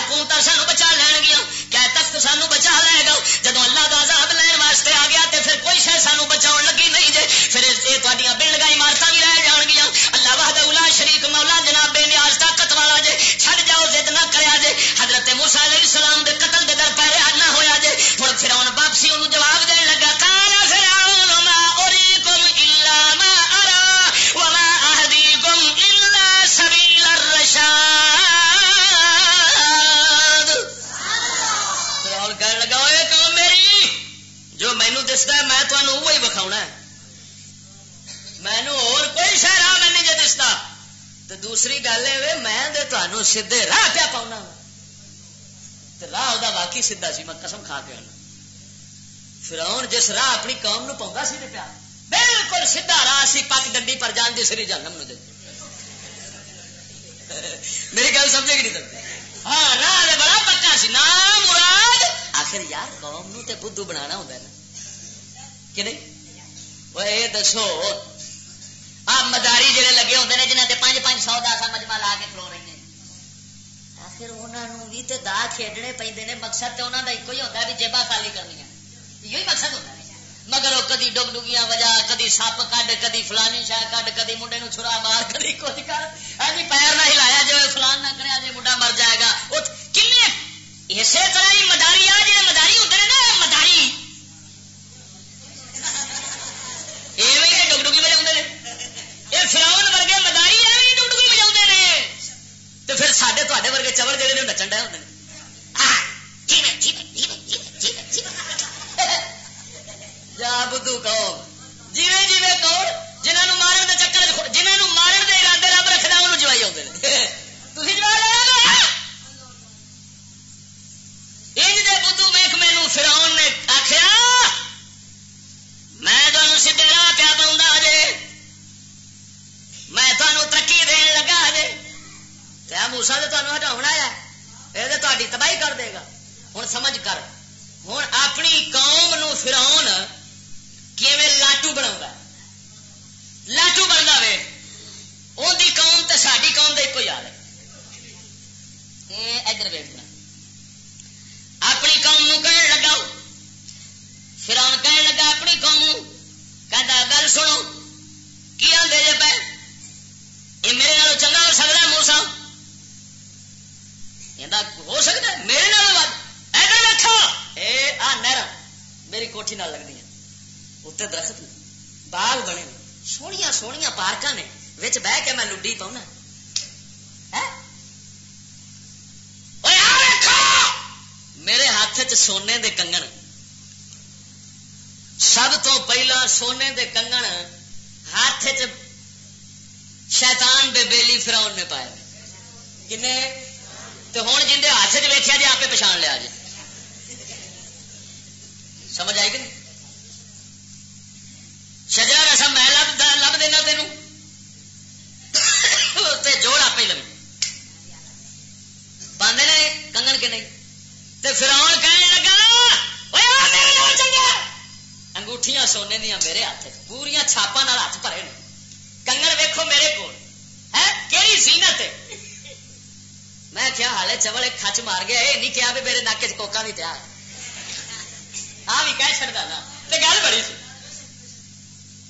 حکومت سانو بچا لین گیا، کیا تخت سانو بچا لے گا؟ جدو اللہ کا عذاب لین واسطے آ گیا تے پھر کوئی شے سانو بچاؤ لگی نہیں جے، پھر یہ تہاڈیاں بلڈنگاں عمارتاں بھی رہ جان گیاں۔ اللہ وحدہ لا شریک مولا جناب بے نیاز طاقت والا جے، چھڈ جاؤ ضد نہ کریا جے۔ حضرت موسیٰ علیہ السلام دے قتل دے در پہرے نہ ہویا جے۔ ہن فرعون واپسی انہوں جواب دین لگا، قال فرعون ما اریکم الا ما ارى وما اهدیکم الا سبیل الرشاد۔ فرعون کہنے لگا، اے قوم میری، جو مینوں دسدا ہے میں تانوں وہی بکھاونا ہے، مینوں اور کوئی شے راہ میں نہیں جے دسدا۔ تے دوسری گل ہے میں تے تانوں سیدھے راہ پیا پاؤنا، تے راہ دا واقعی سیدھا سی، میں قسم کھا کے آنا۔ فرعون جس راہ اپنی قوم نو پاؤندا سی تے پیا بالکل سیدھا راہ سی، پک ڈنڈی پر جان دی سری جہنم نو دے۔ میری گل سمجھے کہ نہیں سمجھے؟ ہاں راہ تے بڑا پکا سی نا مراد۔ آخر یار قوم نو تے بدھو بنانا ہوندا ہے نا کہ نہیں؟ وہ اے دسو آپ مداری جڑے لگے ہوندے نے جنہاں تے 500 10 مجمع لا کے کھلو رہے ہیں، آخر انہاں نو بھی تے دا کھیڈنے پیندے نے، مقصد تے انہاں دا ایک ہی ہوندا ہے بھی جیباں خالی کرنیاں، یہی مقصد ہوتا ہے۔ مگر وہ کدی ڈگ ڈگیاں وجہ، کدی سپ کڈ، کدی فلانی شاہ کڈ، کدی منڈے نو چھرا مار، کدی کچھ کر، جی پیر نہ ہلایا جو فلان نہ کریا جی منڈا مر جائے گا۔ کنے اسی طرح ہی مداری آ جڑے مداری ہوندے نے نا، مداری ایویں ڈگ ڈگی بجاؤندے نے، یہ فرعون ورگے مداری ایویں ڈگ ڈگی بجاؤندے نے، تے پھر ساڈے تہاڈے ورگے چور جڑے نے نچن ڈے ہوندے نے۔ جا بدھو قوم جیویں جیویں قوم جنہوں مارن دے چکر، جنہوں مارن دے ارادے رب رکھنا انہوں جوائی آتے ہیں۔ تھی جوا لیا انج دے بدھو ویخ مینو فرعون نے آخیا میں تمہیں سیدھے راہ پیا پاؤں جے، میں تمہیں ترقی دین لگا جے، کیا موسیٰ تو تمہیں ہٹاؤنا ہے، یہ تو تاری تباہی کر دے گا۔ ہوں سمجھ کر، ہوں اپنی قوم نو فرعون کیویں لاٹو بنا، لاٹو بنتا وے، ان کی قوم تے ساری قوم کا ایک ہی حال ہے۔ ادھر ویکھنا، اپنی قوم نو کہن لگا، فرعون کہن لگا اپنی قوم نو، کہندا گل سنو کی آندے جے پے، یہ میرے نالوں چنگا ہو سکتا ہے موسیٰ؟ ہو سکتا ہے میرے نالوں ود؟ ادھر ویکھو، اے آ نہر میری کوٹھی نال لگدی ہیں، اتنے درخت نے، باغ بنے نے، سوہنیاں سوہنیاں پارکاں نے، وچ بہ کے میں لڈی پاؤنا۔ میرے ہاتھ چ سونے دے کنگن، سب تو پہلا سونے دے کنگن ہاتھ چ شیطان دے بیلی فرعون نے پائے، کنے تے ہن جن دے ہاتھ چ ویکھیا جی آپ پچھان لیا جی۔ سمجھ آئی کہ نہیں؟ شجرا رسم میں لب دینا تینوں تے جوڑ آپ ہی لگے باندھے نے کنگن کے نہیں، تے فرعون کہنے لگا میرے نال چنگا، انگوٹھیاں سونے دیا میرے ہاتھ پوریا چھاپاں نال ہاتھ بھرے نے، کنگن ویکھو میرے کول ہے، کیڑی زینت ہے۔ میں کیا حال ہے چول ایک کھچ مار گیا، یہ نہیں کیا بھی میرے ناکے چ کوکا بھی تیار، ہاں بھی کہہ چڑھتا نا، تے گل بڑی سی،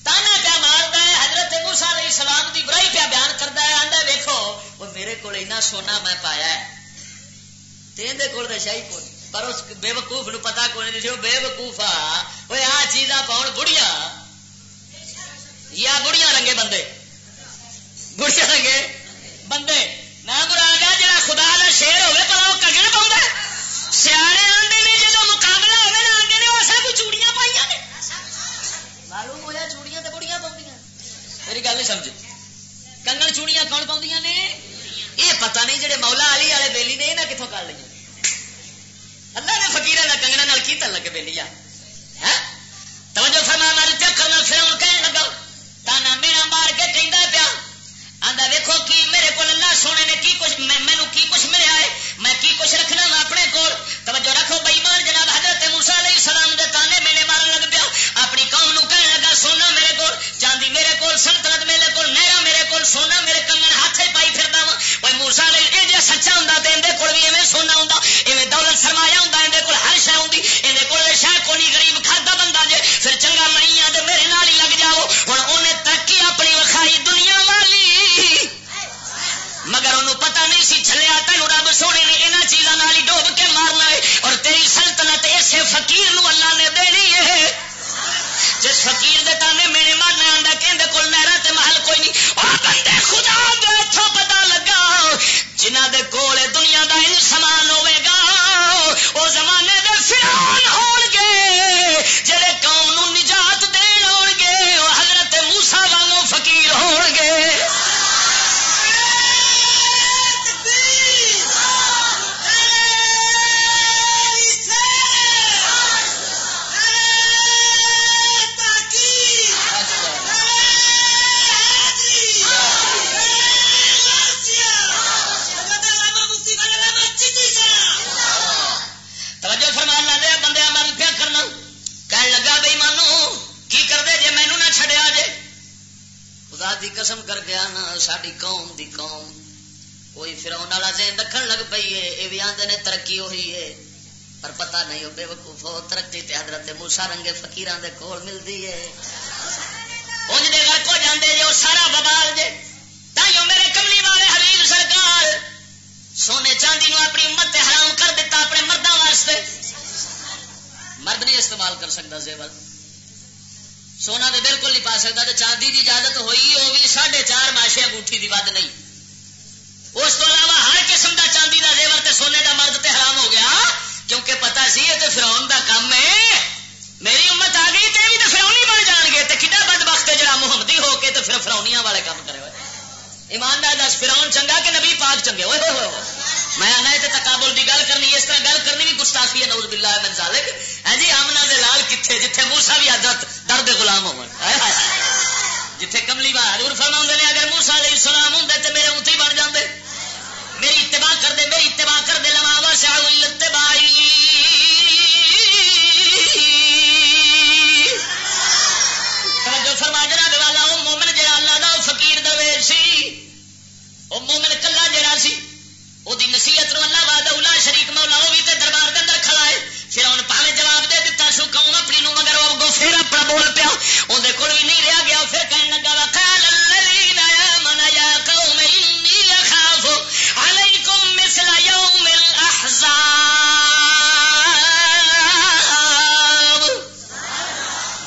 تانا پیا مارتا ہے، حضرت موسیٰ علیہ السلام دی برائی پیا بیان کرتا ہے، آندا ویکھو وہ میرے کول اتنا سونا میں پایا ہے، تیندے کول تے شاہی کول، پر اس بے وقوف نو پتا کوئی نہیں، بے وقوف وہ آ چیزاں پاؤن بڑھیا یا بڑھیا رنگے بندے، بڑھیا رنگے بندے نہ مراد ہے جڑا خدا دا شیر ہوے پر وہ کگن پاؤندا ہے، سیاڑے آندے نے جدوں مقابلہ ہوے نا آندے نے اسے کوئی چوڑیاں پائیاں نے، معلوم ہویا چوڑیاں تے بڑیاں پاؤندیاں، میری گل نہیں سمجھ، کنگن چوڑیاں کون پاؤندیاں نے، یہ پتہ نہیں جڑے مولا علی والے بیلی نے انہاں کتھوں کر لئیاں، اللہ نے فقیراں دا کنگنا نال کی تعلق ہے بیلی ہے؟ توجہ فرما، مار پیا کرنا فرعون کہنے لگا، تانا میرا مار کے کہندا پیا، آندا ویکھو کی میرے کول اللہ سونے نے کی کچھ مینوں کی کچھ ملیا ہے، میں کی کچھ رکھنا وا اپنے کول، توجہ رکھو بے ایمان جناب حضرت موسیٰ علیہ السلام دے تانے مینے مارن لگ پیا، اپنی قوم نو کہنے لگا سونا میرے کول، چاندی میرے کول، سلطنت میرے کول، نہراں میرے کول، سونا میرے کنگن ہاتھ پائی پھردا وا، اوے موسیٰ علیہ اے جے سچا ہوندا تے اندے کول کول بھی ایویں سونا ہوں ایویں دولت سرمایہ ہوں اندر کول ہر شے ہوندی اندر کول شے کوئی نہیں غریب کھادا بندہ جے پھر چنگا نہیں آ تے میرے نال ہی لگ جاؤ ہن اونے ترقی اپنی وکھائی دنیا والی مگر انہوں پتہ نہیں سی چلیا تینوں رب سونے نے انہاں چیزاں نال ہی ڈوب کے مارنا ہے اور تیری سلطنت اسے فقیر نو اللہ نے دینی ہے جس فقیر دے تانے میرے مارنا آندا کہ اندے کول نہراں تے محل کوئی نہیں او بندے خدا دے اتھوں پتہ لگا جنہاں دے کول دنیا دا ان سامان ہوے گا او زمانے دے فرعون ہون گے جڑے قوم نو نجات دین ہون گے او حضرت موسی وانگوں فقیر ہون گے دی قسم کر گیا نا ساری قوم دی قوم کوئی فرعون والا ذہن رکھن لگ پئی ہے یہ بھی آندے نے ترقی ہوئی ہے پر پتہ نہیں ہو بے وقوف ہو ترقی تے حضرت موسی رنگے فقیراں دے کول ملدی ہے اونج دے گھر کو جاندے جو سارا ببال جے تائیوں میرے کملی والے حبیب سرکار سونے چاندی نو اپنی امت تے حرام کر دیتا اپنے مرداں واسطے مرد نہیں استعمال کر سکتا زیور سونا تو بالکل نہیں پا سکتا تو چاندی کی اجازت ہوئی وہ بھی 4.5 ماشے انگوٹھی دی ود نہیں اس کو علاوہ ہر قسم کا چاندی کا زیور تے سونے کا مرد تے حرام ہو گیا کیونکہ پتا سی یہ تو فرعون کا کام ہے میری امت آ گئی تے بھی تو فرعونی بن جان گے تے کڈا بدبخت ہے جڑا محمدی ہو کے تے پھر فرعونیاں والے کام کرے ہوئے ایماندار دس فرعون چنگا کہ نبی پاک چنگے ہوئے ہوئے ہوئے میں آنا ہے تقابل کی گل کرنی اس طرح گل کرنی بھی گستاخی ہے نعوذ باللہ من ذالک ہے جی آمنہ دے لال کتھے جتھے موسیٰ بھی حضرت درد غلام ہو جتھے کملی با حضور فرماؤں نے اگر موسیٰ علیہ السلام ہوں تے میرے اونتی بن جاندے میری اتباع کر دے لما وسع الاتباعی توجہ فرما جناب والا او مومن جڑا اللہ دا فقیر درویش سی او مومن کلا جڑا سی وہ نصیحت نو اللہ وحدہ لا شریک مولا وہ بھی تے دربار دے اندر کھڑا ہے پھر ان پاویں جواب دے دتا سو قوم اپنی نو مگر وہ پھر اپنا بول پیا اون دے کول بھی نہیں رہیا گیا پھر کہن لگا وقال الذين آمنوا يا قوم اني اخاف عليكم مثل يوم الاحزاب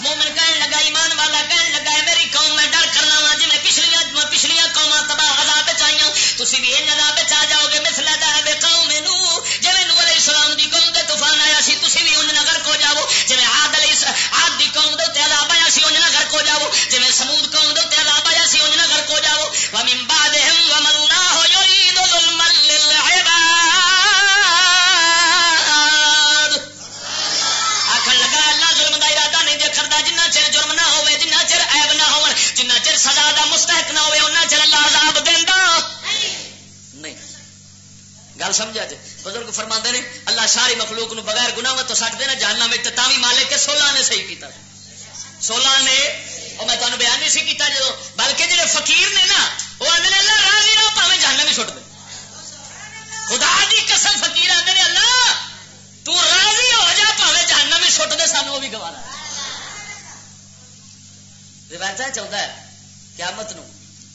مومن کہن لگا ایمان والا کہن لگا میری قوم میں ڈر کرنا وا جی میں پچھلیاں قوماں تباہ عذاب وچ آئیاں تسی بھی ان عذاب وچ آ جاؤ گے مثل داب قوم نو جویں نوح علیہ السلام دی قوم تے طوفان آیا سی تسی بھی ان نگر کو جاؤ جویں عاد دی قوم دے تے عذاب آیا سی ان نگر کو جاؤ جویں سمود قوم دے تے عذاب آیا سی ان نگر کو جاؤ ومن بعدهم وما الله يريد ظلما للعباد آکھن لگا اللہ ظلم دا ارادہ نہیں جے کردا جنہ چر جرم نہ ہوے جنہ چر عیب نہ ہون جنہ چر سزا دا مستحق نہ ہوے انہاں چر اللہ عذاب دیندا نہیں گل سمجھا جی بزرگ فرماندے نے اللہ ساری مخلوق نو بغیر گناہ تو سٹ دینا جہنم وچ تے بھی مالک کے 16 نے صحیح کیتا 16 نے اور میں تانوں بیان نہیں سی کیتا جو بلکہ جڑے فقیر نے نا وہ آندے نے اللہ راضی رہو پاویں جہنم ہی سٹ دے خدا دی قسم فقیر آندے نے اللہ تو راضی ہو جا پاویں جہنم ہی سٹ دے سانوں بھی گوارا روایت چاہتا ہے قیامت نو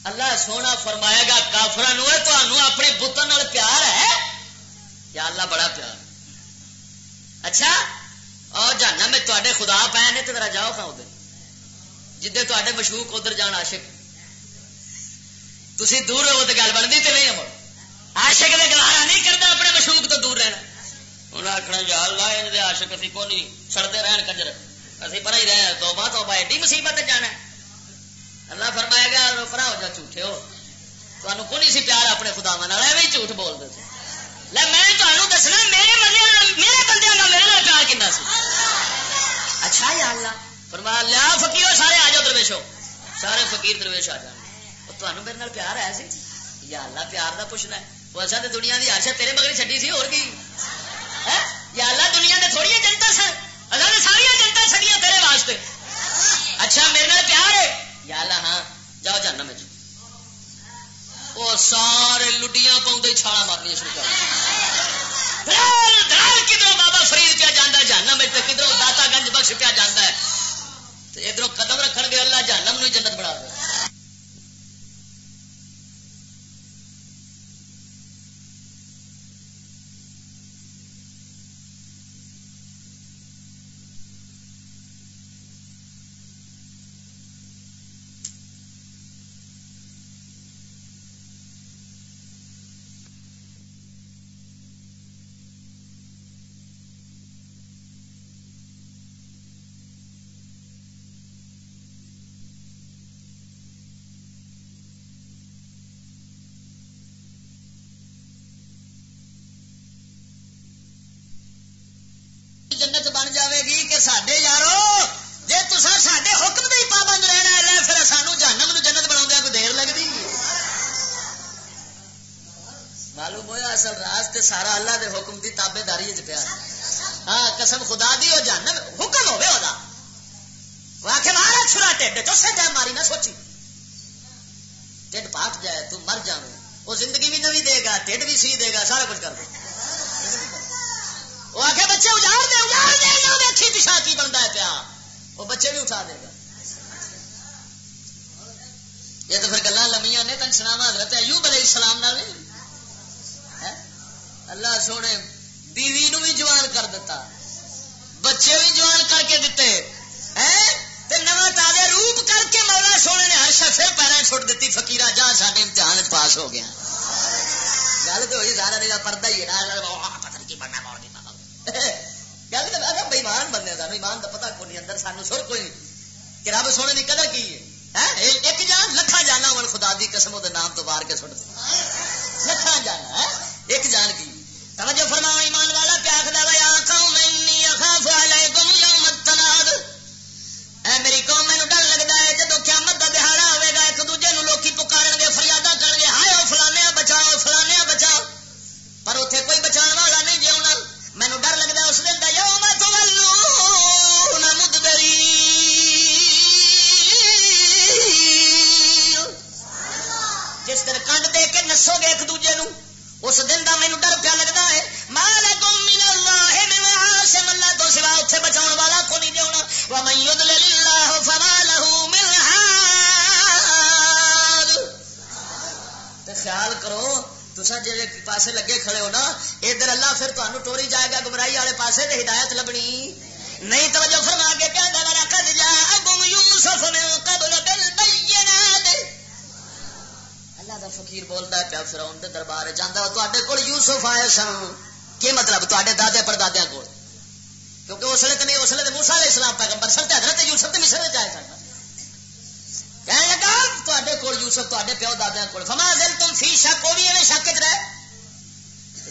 اللہ سونا فرمائے گا کافراں نو تانوں اپنے بتاں نال پیار ہے یا اللہ بڑا پیار اچھا اور جہنم میں تواڈے خدا پے نے تے ذرا جاؤ کھاؤ دے جدے تواڈے مشوق ادھر جان عاشق تسی دور رہو تے گل بندی تے نہیں ہو عاشق دے گوارا نہیں کردا اپنے مشوق تو دور رہنا انہاں آکھنا یا اللہ ان دے عاشق اسی کو نہیں سڑدے رہن کنجر اسی پر ہی رہے توبہ توبہ ایڈی مصیبت جانا ہے اللہ فرمائے گا روپرا ہو جا جھوٹے ہو تمہیں کو نہیں سی پیار اپنے خدا نال ایویں ہی جھوٹ بول دے لے میں تمہیں دسنا میرے بندے کا میرے نال پیار کنا سی اچھا یا اللہ فرما لیا فقیرو سارے آ جاؤ درویشو سارے فقیر درویش آ جان تمہیں میرے نال پیار ہے سی یا اللہ پیار دا پوچھنا ہے وہ اصل تو دنیا کی آشا تیرے مگر چڈی سی اور کی یا اللہ دنیا کے تھوڑی جنتا سن اللہ نے ساری جنتا چڑیا تیرے واسطے اچھا میرے نال پیار ہے یا اللہ ہاں جاؤ جہنم وچ وہ سارے لڈیاں پاؤندے چھالا مارنی شروع کر کدھروں بابا فرید پیا جانا جہنم کدھروں داتا گنج بخش پیا جانا ہے ادھروں قدم رکھن گے اللہ جہنم نو جنت بنا دے. جنت بن جاوے گی کہ ساڈے یارو جے تساں ساڈے حکم دے پابند رہنا ہے پھر سانو جہنم نو جنت بناؤندے کوئی دیر لگدی. معلوم ہویا اصل راز تے سارا اللہ دے حکم دی تابعداری وچ پیا. ہاں قسم خدا دی او جہنم حکم ہوے اودا واکھے مارا چھڑا ٹڈ تو سے جائے ماری نہ سوچی ٹڈ پاٹ جائے تو مر جاویں او زندگی بھی نویں دے گا ٹڈ بھی سی دے گا سارا کچھ کر دے. وہ آ کے بچے اجاڑ دے نہ دیکھی پیچھا کی بنتا ہے پیا وہ بچے بھی اٹھا دے گا. یہ تو پھر گلا لمیاں نے تن سناوا حضرت ایوب علیہ السلام نال نہیں اللہ سونے بیوی نو بھی جوان کر دیتا بچے بھی جوان کر کے دیتے نواں تازے روپ کر کے مولا سونے نے ہر شخص پیروں چھوڑ دیتی فقیرہ جا سارے امتحان پاس ہو گیا. گل تو ہوئی سارا نہیں پردہ ہی پتہ کی بننا موڑ گل تو بےمان بننے سانو ایمان کا پتا کوئی اندر سانو سر کوئی نہیں کہ رب سونے کی قدر کی ہے. ایک جان لکھاں جانا ہوں خدا دی قسم وہ نام تو وار کے سٹ لکھاں جانا ایک جان کی. توجہ فرماؤ ایمان والا کیا آخر یا قوم انی اخاف علیکم یوم التناد اے میری قوم مینوں ڈر لگدا ہے جدوں قیامت دا دہاڑا ہوے گا ایک دوجے نوں لوکی پکارن گے فریاداں کرن گے ہائے او فلانے بچاؤ فلانے بچاؤ پر اوتھے کوئی بچان والا نہیں جے ہونا. مینوں ڈر لگدا اس دن دا یوم تولون مدبرین جس دن کنڈ دے کے نسو گے ایک دوجے نوں اس دن دا مینوں ڈر پیا لگدا ہے. مالکم من اللہ من عاصم اللہ تو سوا اوتھے بچاؤن والا کوئی نہیں ہونا. ومن یضلل اللہ فما له من ہاد. تے خیال کرو تسا جے پاسے لگے کھڑے ہو نا ادھر اللہ پھر تانوں ٹوری جائے گا گمراہی والے پاسے تے ہدایت لبنی نہیں. توجہ فرما کے کہندا ہے لقد جاءکم یوسف من قبل بالبینات. اللہ دا فقیر بولدا ہے پیا فرعون دے دربار جاندا تواڈے کول یوسف آئے سن. کی مطلب تواڈے دادے پردادیاں کول کیونکہ اس لیے تو نہیں اس لیے موسیٰ علیہ السلام پیغمبر سن تے حضرت یوسف تے مصر وچ آئے سن. کہنے لگا تواڈے کول یوسف تواڈے پیو دادیاں کول فما زلتم فی شک او بھی ایویں شک وچ رہے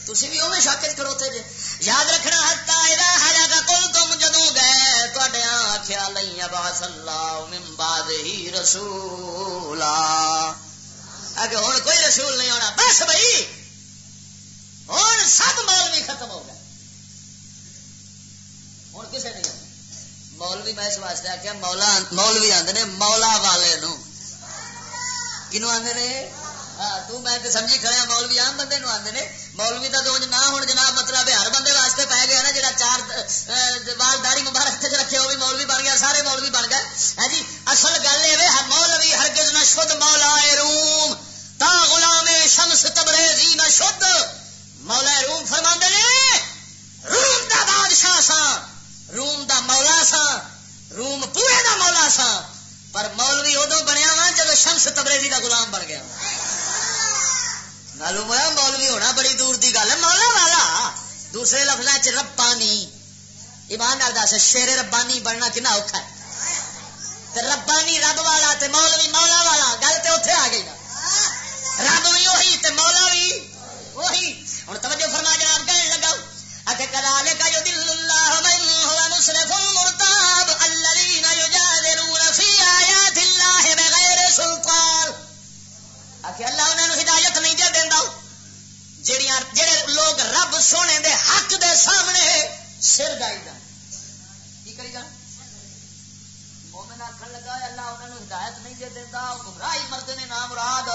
تسی بھی اوویں شک وچ کھڑوتے جے. یاد رکھنا حتا اذا حلق قلتم جدوں گئے تواڈے آکھیا لن یبعث اللہ من بعدہ رسولا اگے ہن کوئی رسول نہیں ہونا بس بھائی ہن سب مولوی ختم ہو گئے ہن کسے نہیں ہونا. مولوی میں اس واسطے آخیا مولوی آدھے نے مولا والے نو کنو آدھے نے تو میں سمجھی کھڑے مولوی عام بندے نو آدھے نے. مولوی کا تو نہ ہوں جناب مطلب ہر بندے واسطے پی گیا نا جہاں چار بال داڑھی مبارک رکھے وہ بھی مولوی بن گیا سارے مولوی بن گئے. ہے جی اصل گل یہ مولوی ہرگز نہ شد مولا روم تا غلام شمس تبریزی نہ شد. مولا روم فرما نے روم دا بادشاہ سا روم دا مولا سا روم پورے دا مولا سا پر مولوی ادو بنیا وا جب شمس تبریزی دا غلام بن گیا. معلوم ہوا مولوی ہونا بڑی دور دی گل ہے. مولا والا دوسرے لفظوں چ ربانی ایمان نال دس شیر ربانی بننا کنا اوکھا ہے. ربانی رب والا تے مولوی مولا والا گل تے اوتھے آ گئی نا. رب بھی وہی تے مولا بھی وہی. ہن توجہ فرما جناب کہنے لگا اکے کذالک یضل اللہ من هو مسرف مرتاب الذین یجادلون فی آیات اللہ بغیر سلطان. اکے اللہ انہاں نوں ہدایت نہیں دے دیندا جڑے لوگ رب سونے دے حق دے سامنے سر ڈائی جان کی کری جان. مومن آکھن لگا اللہ انہاں نوں ہدایت نہیں دے دیندا گمراہی مرد نے نام مراد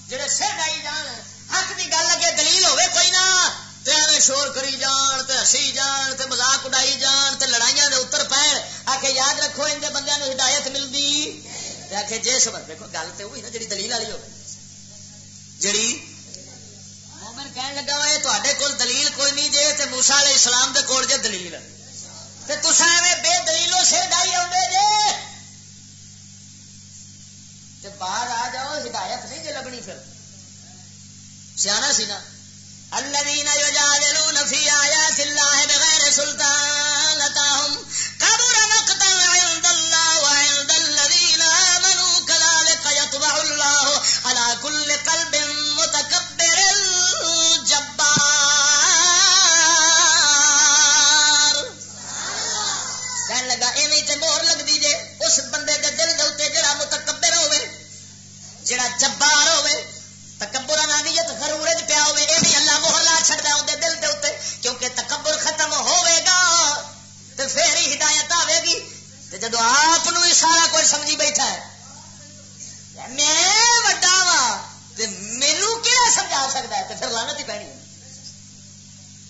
جڑے سر ڈائی جان حق دی گل لگے دلیل ہوے کوئی نہ تے میں شور کری جان تے ہسی جان تے مذاق اڑائی جان تے لڑائیاں دے اتر پین آکھے یاد رکھو ان دے بندیاں نوں ہدایت ملدی تے آکھے جے سبر دیکھو گل تے ہوئی نا جڑی دلیل والی ہوے جڑی مومن کہن لگا وا تواڈے کول دلیل کوئی نہیں جے تے موسی علیہ السلام دے کول جے دلیل تے تساں ایویں بے دلیلوں سر ڈائی اوندے جے تے باہر آ جاؤ ہدایت نہیں جے لبنی پھر سیانا سی نا الذين يجادلون في آيات الله بغير سلطان أتاهم كبر مقتا عند الله وعند الذين آمنوا كذلك يطبع الله على كل قلب متكبر جبار کہنے لگا ایویں تے مہر لگ دی جے اس بندے دے دل دے اوتے جڑا متکبر ہوے جڑا جبار ہوے تکبر انانیت غرور وچ پیا ہوے اے بھی اللہ مہر لا چھڑدا اون دے دل دے اوتے کیونکہ تکبر ختم ہوے گا تے پھر ہی ہدایت آوے گی تے جدوں آپ نو ہی سارا کچھ سمجھی بیٹھا ہے میں وڈا وا تے مینوں کیڑا سمجھا سکدا ہے تے پھر لعنت ہی پینی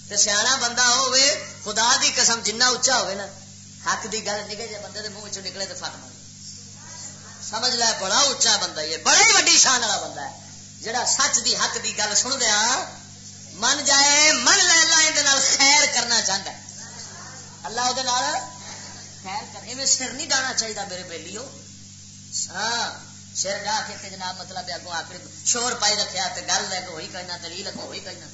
تے سیاںا بندہ ہوے خدا دی قسم جنہ اونچا ہوے نا حق دی گل نکلے جے بندے دے منہ وچوں نکلے تے فٹ مارے سمجھ لے بڑا اونچا بندہ ہے بڑی وڈی شان والا بندہ ہے جڑا سچ دی حق دی گل سن دیا من جائے من لے اللہ اندے نال خیر کرنا چاہتا ہے اللہ اودے نال خیر کر ایویں سر نہیں ڈانا چاہیے میرے بیلیو ہاں سر ڈا کے جناب مطلب اگوں آخری شور پائی رکھیا تے گل لے کے ہوئی کہنا دلیل اگوں ہوئی کہنا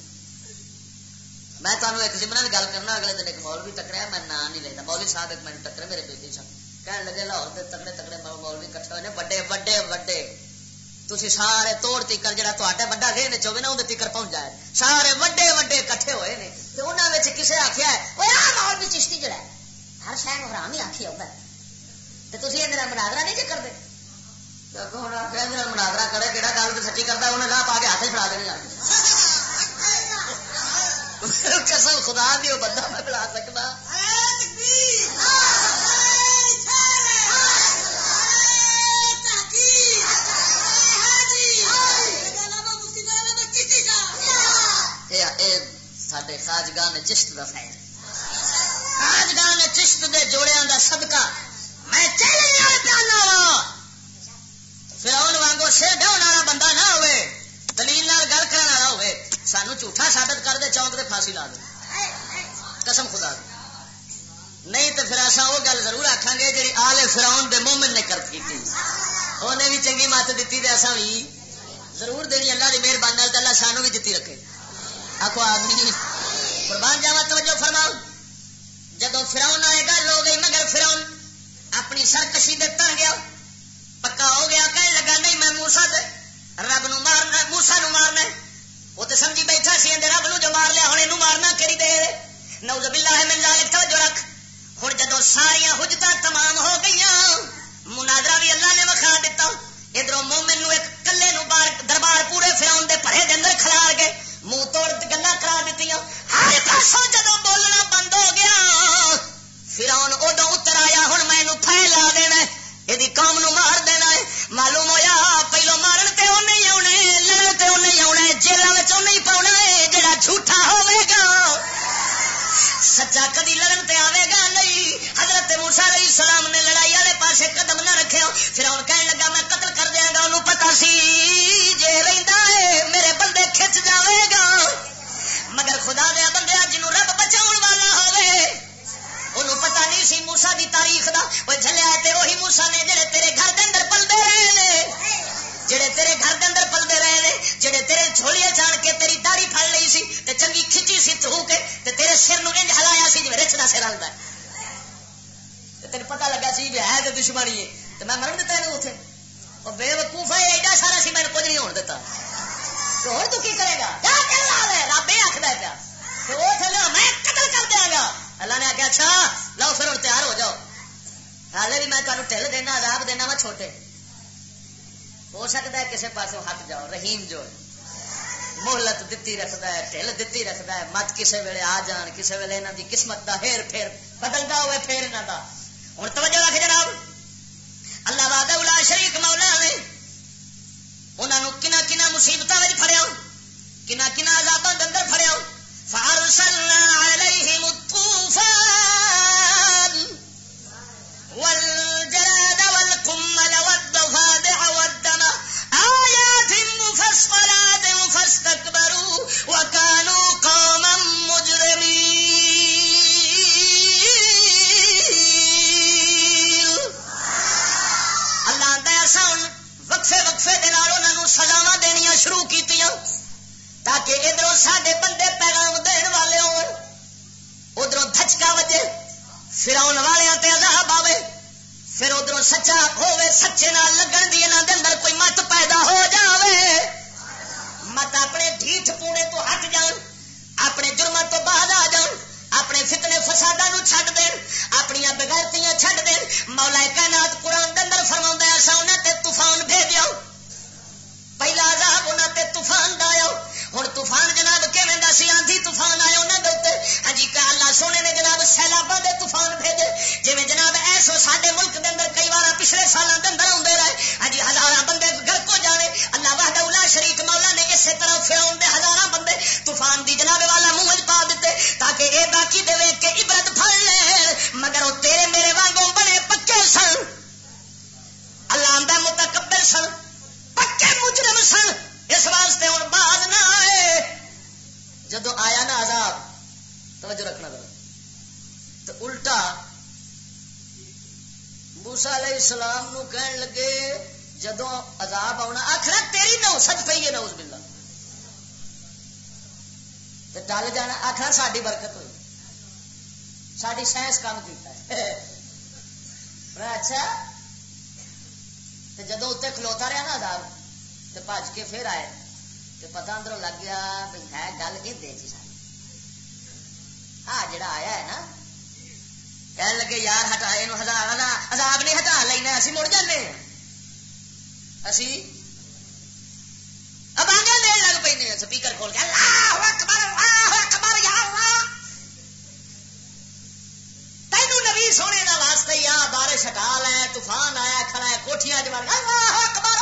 میں تمہیں ایک زمرہ دی گل کرنا اگلے دن ایک مولوی ٹکریا میں نام نہیں لینا مولوی صاحب ایک مینوں ٹکرے میرے بیٹے صاحب کہنے لگے لاہور دے تگڑے تگڑے مولوی کٹھے ہوئے نے بڑے بڑے بڑے تسی سارے توڑ تیکر جڑا تواڈا بڑا ذہن وچ ہوے نا اون دے تیکر پہنچ جائے سارے وڈے وڈے کٹھے ہوئے نے تے انہاں وچ کسے آکھیا ہے اوے آ مولوی چشتی جڑا ہے ہر شے نوں حرام ہی آکھی ہوندا ہے تے تسی ایں نال مناظرہ نہیں جے کردے تے ہن آکھیا ایں نال مناظرہ کرے کیڑا گل تے سچی کردا انہاں لا پا کے ہاتھ پھڑا دینے آ قسم خدا دی او بندہ میں بلا سکدا ساڈے خواجگاہ نے چشت دا خیر خواجگاہ نے چشت دے جوڑیاں دا صدقہ میں چیلنج نال پیانا فرعون وانگو سر ڈھاؤن والا بندہ نہ ہوئے دلیل نال گل کرن والا ہوئے سانو جھوٹا ثابت کر دے چونک دے پھانسی لا دے قسم خدا دی نہیں تے پھر اساں او گل ضرور آکھاں گے جڑی آل فرعون دے مومن نے کر کیتی اونے بھی چنگی مت دتی تے اساں بھی ضرور دینی اللہ دی مہربانی نال تے اللہ سانو بھی دتی رکھے آخو آدمی قربان جاوا توجہ فرماؤ جدو فرعون آئے گل ہو گئی مگر فرعون اپنی سرکشی دے تر گیا پکا ہو گیا کہنے لگا نہیں میں موسیٰ دے رب نو مارنا موسیٰ نو مارنا وہ تو سمجھی بیٹھا سی اندے رب نو جو مار لیا ہن اینو مارنا کیڑی دیر نعوذ باللہ من ذالک توجہ رکھ ہن جدو ساریاں حجتاں تمام ہو گئیاں مناظرہ بھی اللہ نے وکھا دیتا ادھروں مومن نو ایک کلے نو دربار پورے فرعون دے پڑھے دے اندر کھلار گئے منہ توڑ گلا کرا دیتی ہر پاسوں جدو بولنا بند ہو گیا فرعون ادو اتر آیا ہوں میں پھیلا دینا یہ قوم نو مار دینا ہے معلوم ہویا پہلو مارن تے وہ نہیں آنے لڑن تے وہ نہیں آنا جیلوں میں نہیں پاؤنا ہے جڑا جھوٹا ہوے گا سچا کدی لڑن تے آئے گا نہیں حضرت موسیٰ علیہ السلام نے لڑائی والے پاسے قدم نہ رکھے فرعون کہنے لگا میں قتل کر دیاں گا انہوں پتا سی جے رہندا ہے میرے بندے کھچ جاوے گا مگر خدا دیا بندیا جنوں رب بچاؤن والا ہوے انہوں پتا نہیں سی موسیٰ دی تاریخ دا وہ جھلیا تے وہی موسیٰ نے جڑے تیرے گھر دے اندر پلدے رہے نے جڑے تیرے گھر دے اندر پلدے رہے نے جڑے تیرے جھولیے جان کے تیری داڑھی پھڑ لئی سی تے چنگی کھچی سی تھو کے تے تیرے سر نو انج ہلایا سی جویں رچ دا سر ہلدا تے تینوں پتہ لگا سی کہ ہے تے دشمنی ہے تے میں مرن دتا اینو اوتھے او بے وقوف ہے ایڈا سارا سی میں کچھ نہیں ہون دتا تو ہن تو کی کرے گا جا چلا لے رب یہ آکھدا پیا تے او تھلے میں قتل کر دیاں گا اللہ نے آخیا اچھا لو پھر ہوں تیار ہو جاؤ حالے بھی میں تمہیں ٹھل دینا عذاب دینا وا چھوٹے ہو سکتا ہے کسی پاسوں ہٹ جاؤ رحیم جو مہلت دتی رکھتا ہے ٹھل دتی رکھتا ہے مت کسی ویلے آ جان کسی ویلے انہوں دی قسمت دا ہیر پھیر بدلتا ہوئے پھر انہوں دا ہوں توجہ رکھ جناب اللہ وحدہ لا شریک مولا نے انہوں کنا کنا مصیبتوں میں پھڑیا کنا کنا عذاباں دے اندر پھڑیا فارسل ساڈے بندے پیغام دین والے ہون ادھروں دھچکا وجے فراؤن والے تے عذاب آوے پھر ادھروں سچا ہوے سچے نال لگن دی انہاں دے اندر کوئی مت پیدا ہو جاوے مت اپنے ڈھیٹھ پونے تو ہٹ جان اپنے جرماں تو باہر آ جان اپنے فتنے فساداں نو چھڈ دین اپنی بغیرتیاں چھڈ دین مولا کائنات قرآن دے اندر فرماوندا ہے اساں انہاں تے طوفان بھیجیا پہلا عذاب انہاں تے طوفان دا آیا ہن طوفان جناب کیویں دا سی آندھی طوفان آیا انہاں دے اوتے ہاں جی کہ اللہ سونے نے جناب سیلاباں دے طوفان بھیجے جویں جناب ایسو ساڈے ملک دے اندر کئی بار پچھلے سالاں دے اندر اوندے رہے ہاں جی ہزاراں بندے غرق ہو جانے اللہ وحدہ لا شریک مولا نے اسی طرح فرعون دے ہزاراں بندے طوفان دی جناب والا منہ وچ پا دتے تاکہ اے باقی دے ویکھ کے عبرت پھڑ لے مگر او تیرے میرے وانگوں بنے پکے سن اللہ آندا متکبر سن پکے مجرم سن اس واسطے ہن باز نہ آئے جدو آیا نا عذاب توجہ رکھنا ذرا تو الٹا موسیٰ علیہ السلام نو کہن لگے جدو عذاب آنا آخر تیری نوسط پئی ہے نعوذ باللہ تے ٹل جانا آخر ساری برکت ہوئی ساری سائنس کام کیتا ہے اچھا جدو اتنے کھلوتا رہا نا عذاب تے بھج کے پھر آئے تے پتہ اندروں لگ گیا بھی ہے گل یہ دے جی ساری ہاں جڑا آیا ہے نا کہنے لگے یار ہٹا یہ عذاب نہیں ہٹا لینا اسی مڑ جانے اسی اب آگے دین لگ پہ سپیکر کھول کے اللہ اکبر یا اللہ تینوں نبی سونے دا واسطے یا بارش ہٹا لے طوفان آیا کھڑا ہے کوٹھیاں چ بن اللہ اکبر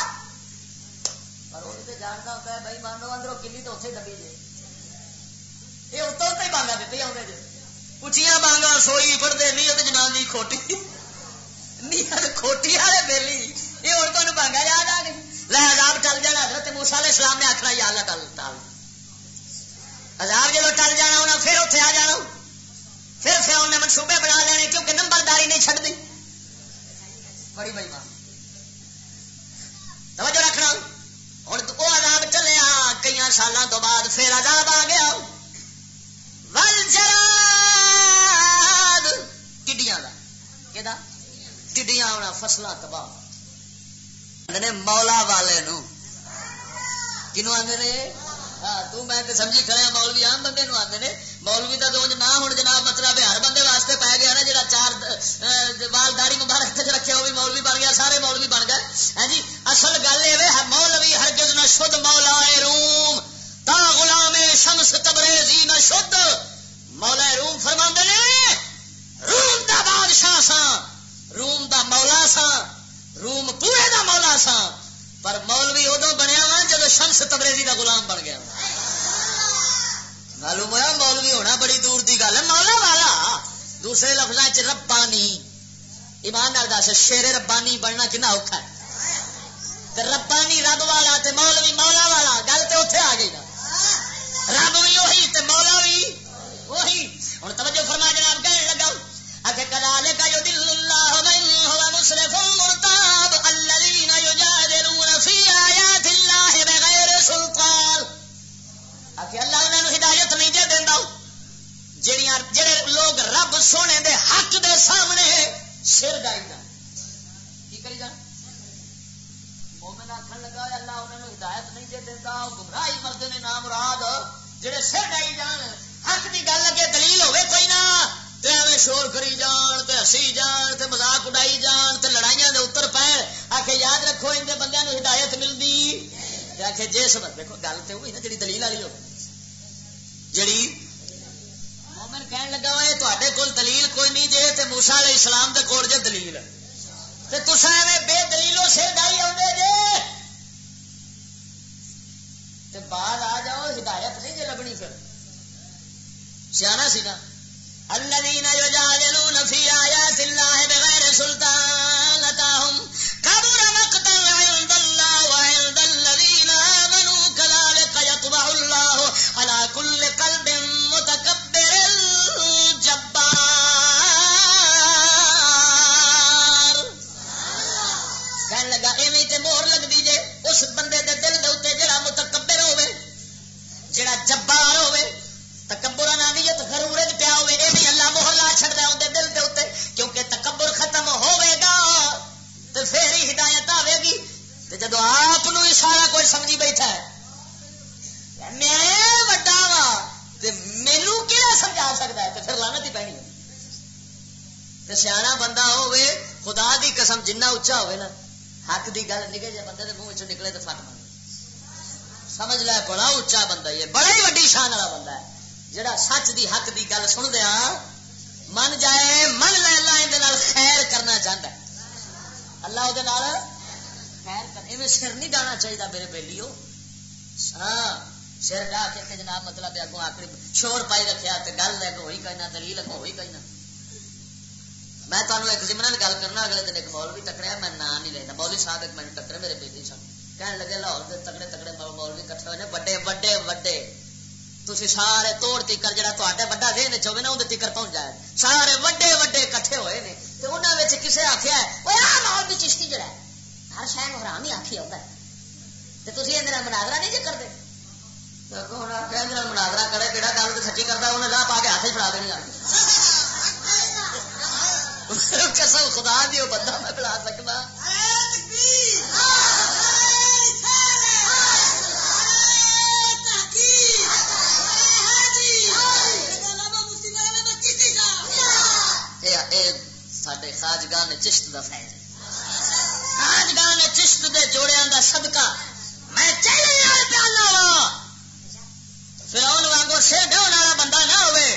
پر وہ تو جانتا ہوتا ہے بھائی مانو اندروں کلی تو اتنے دبی جائے یہ اتوں اتنے بانگا دیتے آدھے جی اچیاں بانگا سوئی پڑھتے نیت جنانی کھوٹی نیت کھوٹی والے بیلی یہ ہوں تمہیں بانگا یاد آ گئی لے عذاب ٹل جانا حضرت موسیٰ علیہ السلام نے آخنا یا اللہ ٹل ٹل عذاب جب ٹل جانا انہیں پھر اتنے آ جانا پھر فرعون نے منصوبے بنا لینے کیونکہ نمبرداری نہیں چھڈ دی بڑی بڑی ماں توجہ رکھنا ہوں وہ عذاب چلیا کئی سالوں تو بعد پھر عذاب آ گیا ٹڈیاں کا ٹڈیاں ہونا فصلیں تباہ مولا والے نو کنوں آدھے نے تو میں سمجھی کھڑے مولوی عام بندے نو آدھے نے مولوی کا تو نہ ہوں جناب مطلب ہر بندے واسطے پی گیا نا جا چار وال داڑھی مبارک رکھے وہ بھی مولوی بن گیا سارے مولوی بن گئے ہاں جی اصل گل یہ مولوی ہرگز نہ شد مولا روم تا غلام شمس تبریزی نہ شد مولا روم فرما نے روم دا بادشاہ سا روم دا مولا سا روم پورے دا مولا سا پر مولوی ادو بنیا وا جب شمس تبریزی دا غلام بن گیا معلوم ہوا مولوی ہونا بڑی دور دی گل ہے مولا والا دوسرے لفظاں چ ربانی ایمان نال دس شیر ربانی بننا کنا اوکھا ہے ربانی رب والا تے مولوی مولا والا گل تے اوتھے آ گئی رب بھی وہی تے مولا بھی وہی ہن توجہ فرما جناب کہنے لگا اگے کذالک یضل اللہ من هو مسرف مرتاب الذين يجادلون في آیات اللہ بغیر سلطان اگے اللہ انہاں نو ہدایت نہیں دے دیندا جڑے لوگ رب سونے دے حق دے سامنے سر ڈائی جان کی کری جان مومن آکھن لگا اللہ انہاں نو ہدایت نہیں دے دیندا گمراہی مردے نے نام مراد جڑے سر ڈائی جان حق دی گل لگے دلیل ہوے کوئی نہ تے ایویں شور کری جان تے ہسی جان تے مذاق اڑائی جان تے لڑائیاں دے اتر پین آکھے یاد رکھو ان دے بندیاں نو ہدایت ملدی تے آکھے جس دیکھو گل تے ہوئی نا جڑی دلیل والی ہو جڑی مومن کہن لگا وا اے تواڈے کول دلیل کوئی نہیں جے تے موسیٰ علیہ السلام دے کول جے دلیل تے تساں ایویں بے دلیلوں سے ڈائی اوندے جے تے بعد آ جاؤ ہدایت نہیں جے لبنی پھر سیانا سی نا الذين يجادلون في آيات الله بغير سلطان أتاهم كبر مقتا عند الله وعند الذين آمنوا كذلك يطبع الله على كل قلب متكبر جبار کہنے لگا ایویں تے مہر لگ دی جے اس بندے دے دل دے اوتے جڑا متکبر ہوے جڑا جبار سکتا ہے تو پھر لعنت ہی پینی ہے. سیاح بندہ ہوے خدا دی قسم جنہ اچا ہوے نا حق دی گل نکل جائے بندے دے منہ وچوں نکلے تو فٹ مار سمجھ لے بڑا اچا بندہ ہے بڑا ہی وڈی شان والا بندہ ہے جڑا سچ دی حق دی گل سن دیا من جائے من لے اللہ اندے نال خیر کرنا چاہتا ہے اللہ دے نال خیر کر ایویں سر نہیں ڈانا چاہیے میرے بیلیو. ہاں سر ڈا کے جناب مطلب اگوں آخری شور پائی رکھیا تے گل لے ہوئی کہنا دلیل اگوں ہوئی کہنا. میں تمہیں ایک ضمن گل کرنا اگلے دن ایک مولوی ٹکریا میں نام نہیں لینا مولوی صاحب ایک میں ٹکرے میرے بیٹی صاحب کہنے لگے لاہور کے تگڑے تگڑے مولوی کٹھے ہوئے وڈے وڈے وڈے تھی سارے توڑ تیکر جا وڈا دین چوے نا اندر تیکر پہنچ جائے سارے وڈے وڈے کٹھے ہوئے نے تو انہوں کسے آخیا مولوی چشتی جڑا ہے ہر شہر میں حرام ہی آخی آتا ہے تو تھی اندر مناظرہ نہیں جی کرتے مناظرہ کرے کہڑا گل تو سچی کرتا انہیں لاہ پا کے ہاتھ ہی پڑا دینی قسم خدا دی وہ بندہ میں بلا سکتا ساڈے خاجگاہ نے چشت دا فیض ہے خاجگاہ نے چشت دے جوڑیاں دا صدقہ میں چیلنج پیانا وا فرعون وانگو سر ڈھون والا بندہ نہ ہوئے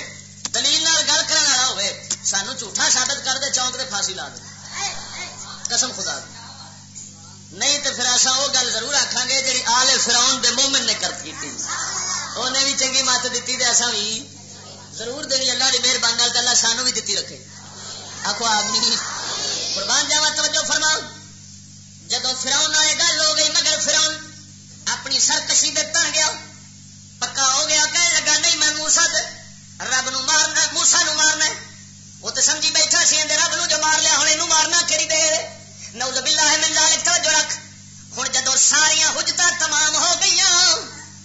دلیل نال گل کرن والا ہوئے سانو جھوٹا ثابت کر دے چونک دے پھانسی لا دے قسم خدا دی نہیں تو پھر ایسا وہ گل ضرور آکھاں گے جی آل فرعون دے مومن نے کر کی انہیں بھی چنگی مت دیتی تے ایسا بھی ضرور دینی اللہ دی مہربانی نال اللہ سانو بھی دتی رکھے آخو آمین قربان جاوا توجہ فرماؤ جدو فرعون آئے گل ہو گئی مگر فرعون اپنی سرکشی دے تن گیا پکا ہو گیا کہنے لگا نہیں میں موسیٰ رب نو مارنا موسیٰ نو مارنا وہ تو سمجھی بیٹھا سی اندر رب نو جو مار لیا ہوں اینو مارنا کیڑی دیر نعوذ باللہ من ذالک توجہ رکھ ہن جدو ساریاں حجتاں تمام ہو گئیاں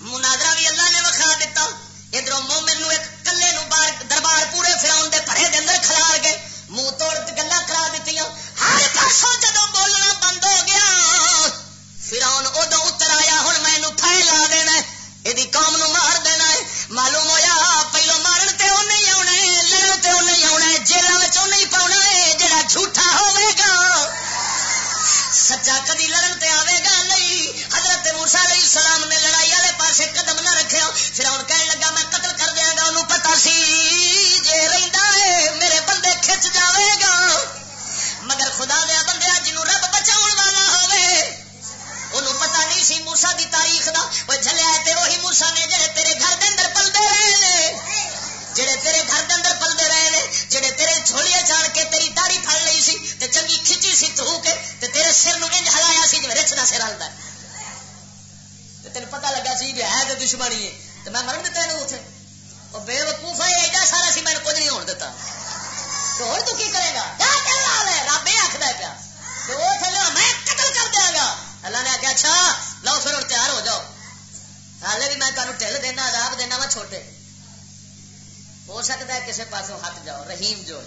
مناظرہ بھی اللہ نے وکھا دیتا ادھروں مومن نو ایک کلے نو دربار پورے فرعون دے بھرے دے اندر کھلار گئے منہ توڑ گلاں کرا دتیاں ہر پاسوں جدو بولنا بند ہو گیا فرعون ادو اتر آیا ہن میں اینو پھیلا دینا ہے یہ قوم نو مار دینا ہے معلوم ہویا پہلو مارن تے وہ نہیں آنا لڑن تے وہ نہیں آنا جیلوں میں نہیں پاؤنا ہے جڑا جھوٹا ہوے گا سچا کدی لڑن تے آوے گا نہیں. حضرت موسیٰ علیہ السلام نے لڑائی والے پاسے قدم نہ رکھیا فرعون کہنے لگا میں قتل کر دیاں گا انہوں پتہ سی جے رہندا ہے میرے بندے کھچ جاوے گا مگر خدا دیا بندیا جنوں رب بچاؤن والا ہوے انہوں پتہ نہیں سی موسیٰ دی تاریخ دا وہ جھلیا تے وہی موسیٰ نے جڑے تیرے گھر دے اندر پلدے رہے نے جڑے تیرے گھر دے اندر پلدے رہے نے جڑے تیرے جھولیے چاڑ کے تیری داڑھی پھڑ لئی سی تے چنگی کھچی سی تو کے تے تیرے سر نو انج ہلایا سی جویں رچھ دا سر ہلدا تے تینوں پتہ لگا سی کہ ہے تے دشمنی ہے تے میں مرن دتا اینو اوتھے او بے وقوف ہے ایڈا سارا سی میں کچھ نہیں ہون دتا تو ہن تو کی کرے گا جا ٹل لا لے رب یہ آکھدا ہے پیا تو او تھلے میں قتل کر دیاں گا اللہ نے آخیا اچھا لو پھر ہن تیار ہو جاؤ حالے بھی میں تمہیں ٹھل دینا عذاب دینا وا چھوٹے ہو سکتا ہے کسی پاسوں ہٹ جاؤ رحیم جو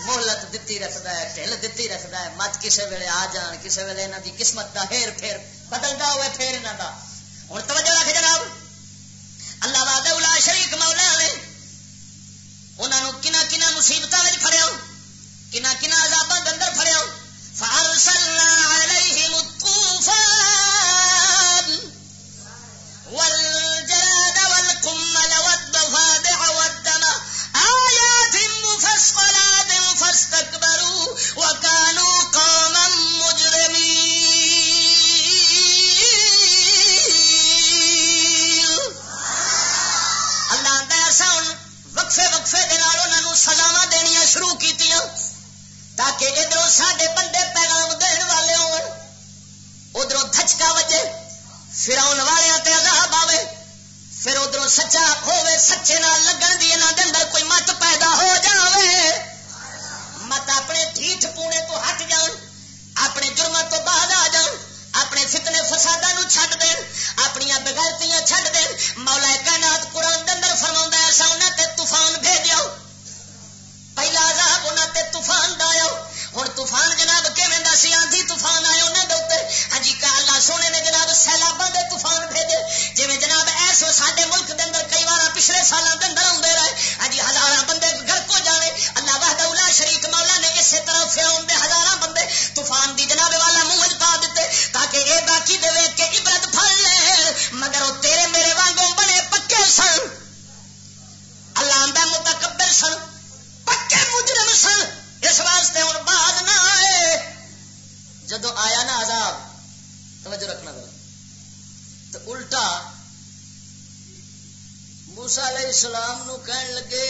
مہلت دتی رکھتا ہے ٹھل دتی رکھتا ہے مت کسی ویلے آ جان کسی ویلے یہاں کی قسمت کا ہیر پھیر بدلتا ہوئے پھر یہاں کا ہوں توجہ رکھ جناب اللہ وحدہ لا شریک مولا نے انہوں کنا کنا مصیبتوں میں پھڑیا کنا کنا عذاباں دے اندر پھڑیا فارسلنا علیہم الطوفان والجراد والقمل والضفادع والدم آیات مفصلات فاستكبروا وكانوا قوما مجرمين. اللہ نے ایسا وقفے وقفے دے نال انہاں نوں سزاواں دینیاں شروع کیتیاں تاکہ ادھروں ساڈے بندے پیغام دین والے ہون ادھروں دھچکا وجے فرعون والیاں تے عذاب آوے پھر ادھروں سچا ہوے سچے نال لگن دی انہاں دے اندر کوئی مت پیدا ہو جاوے مت اپنے ٹھیٹھ پونے تو ہٹ جان اپنے جرماں تو باہر آ جان اپنے فتنے فساداں نو چھڈ دین اپنی بغیرتیاں چھڈ دین. مولا کائنات قرآن دے اندر فرماوندا ہے ایسا انہاں تے طوفان بھیجیا پہلا عذاب انہاں تے طوفان دا آیا ہن طوفان جناب کیویں دا سی آندھی طوفان آئے انہاں دے اوپر ہاں جی کہ اللہ سونے نے جناب سیلاباں دے طوفان بھیجے جویں جناب ایسو ساڈے ملک دے اندر کئی وار پچھلے سالاں دے اندر اوندے رہے ہاں موسیٰ علیہ السلام نو کہن لگے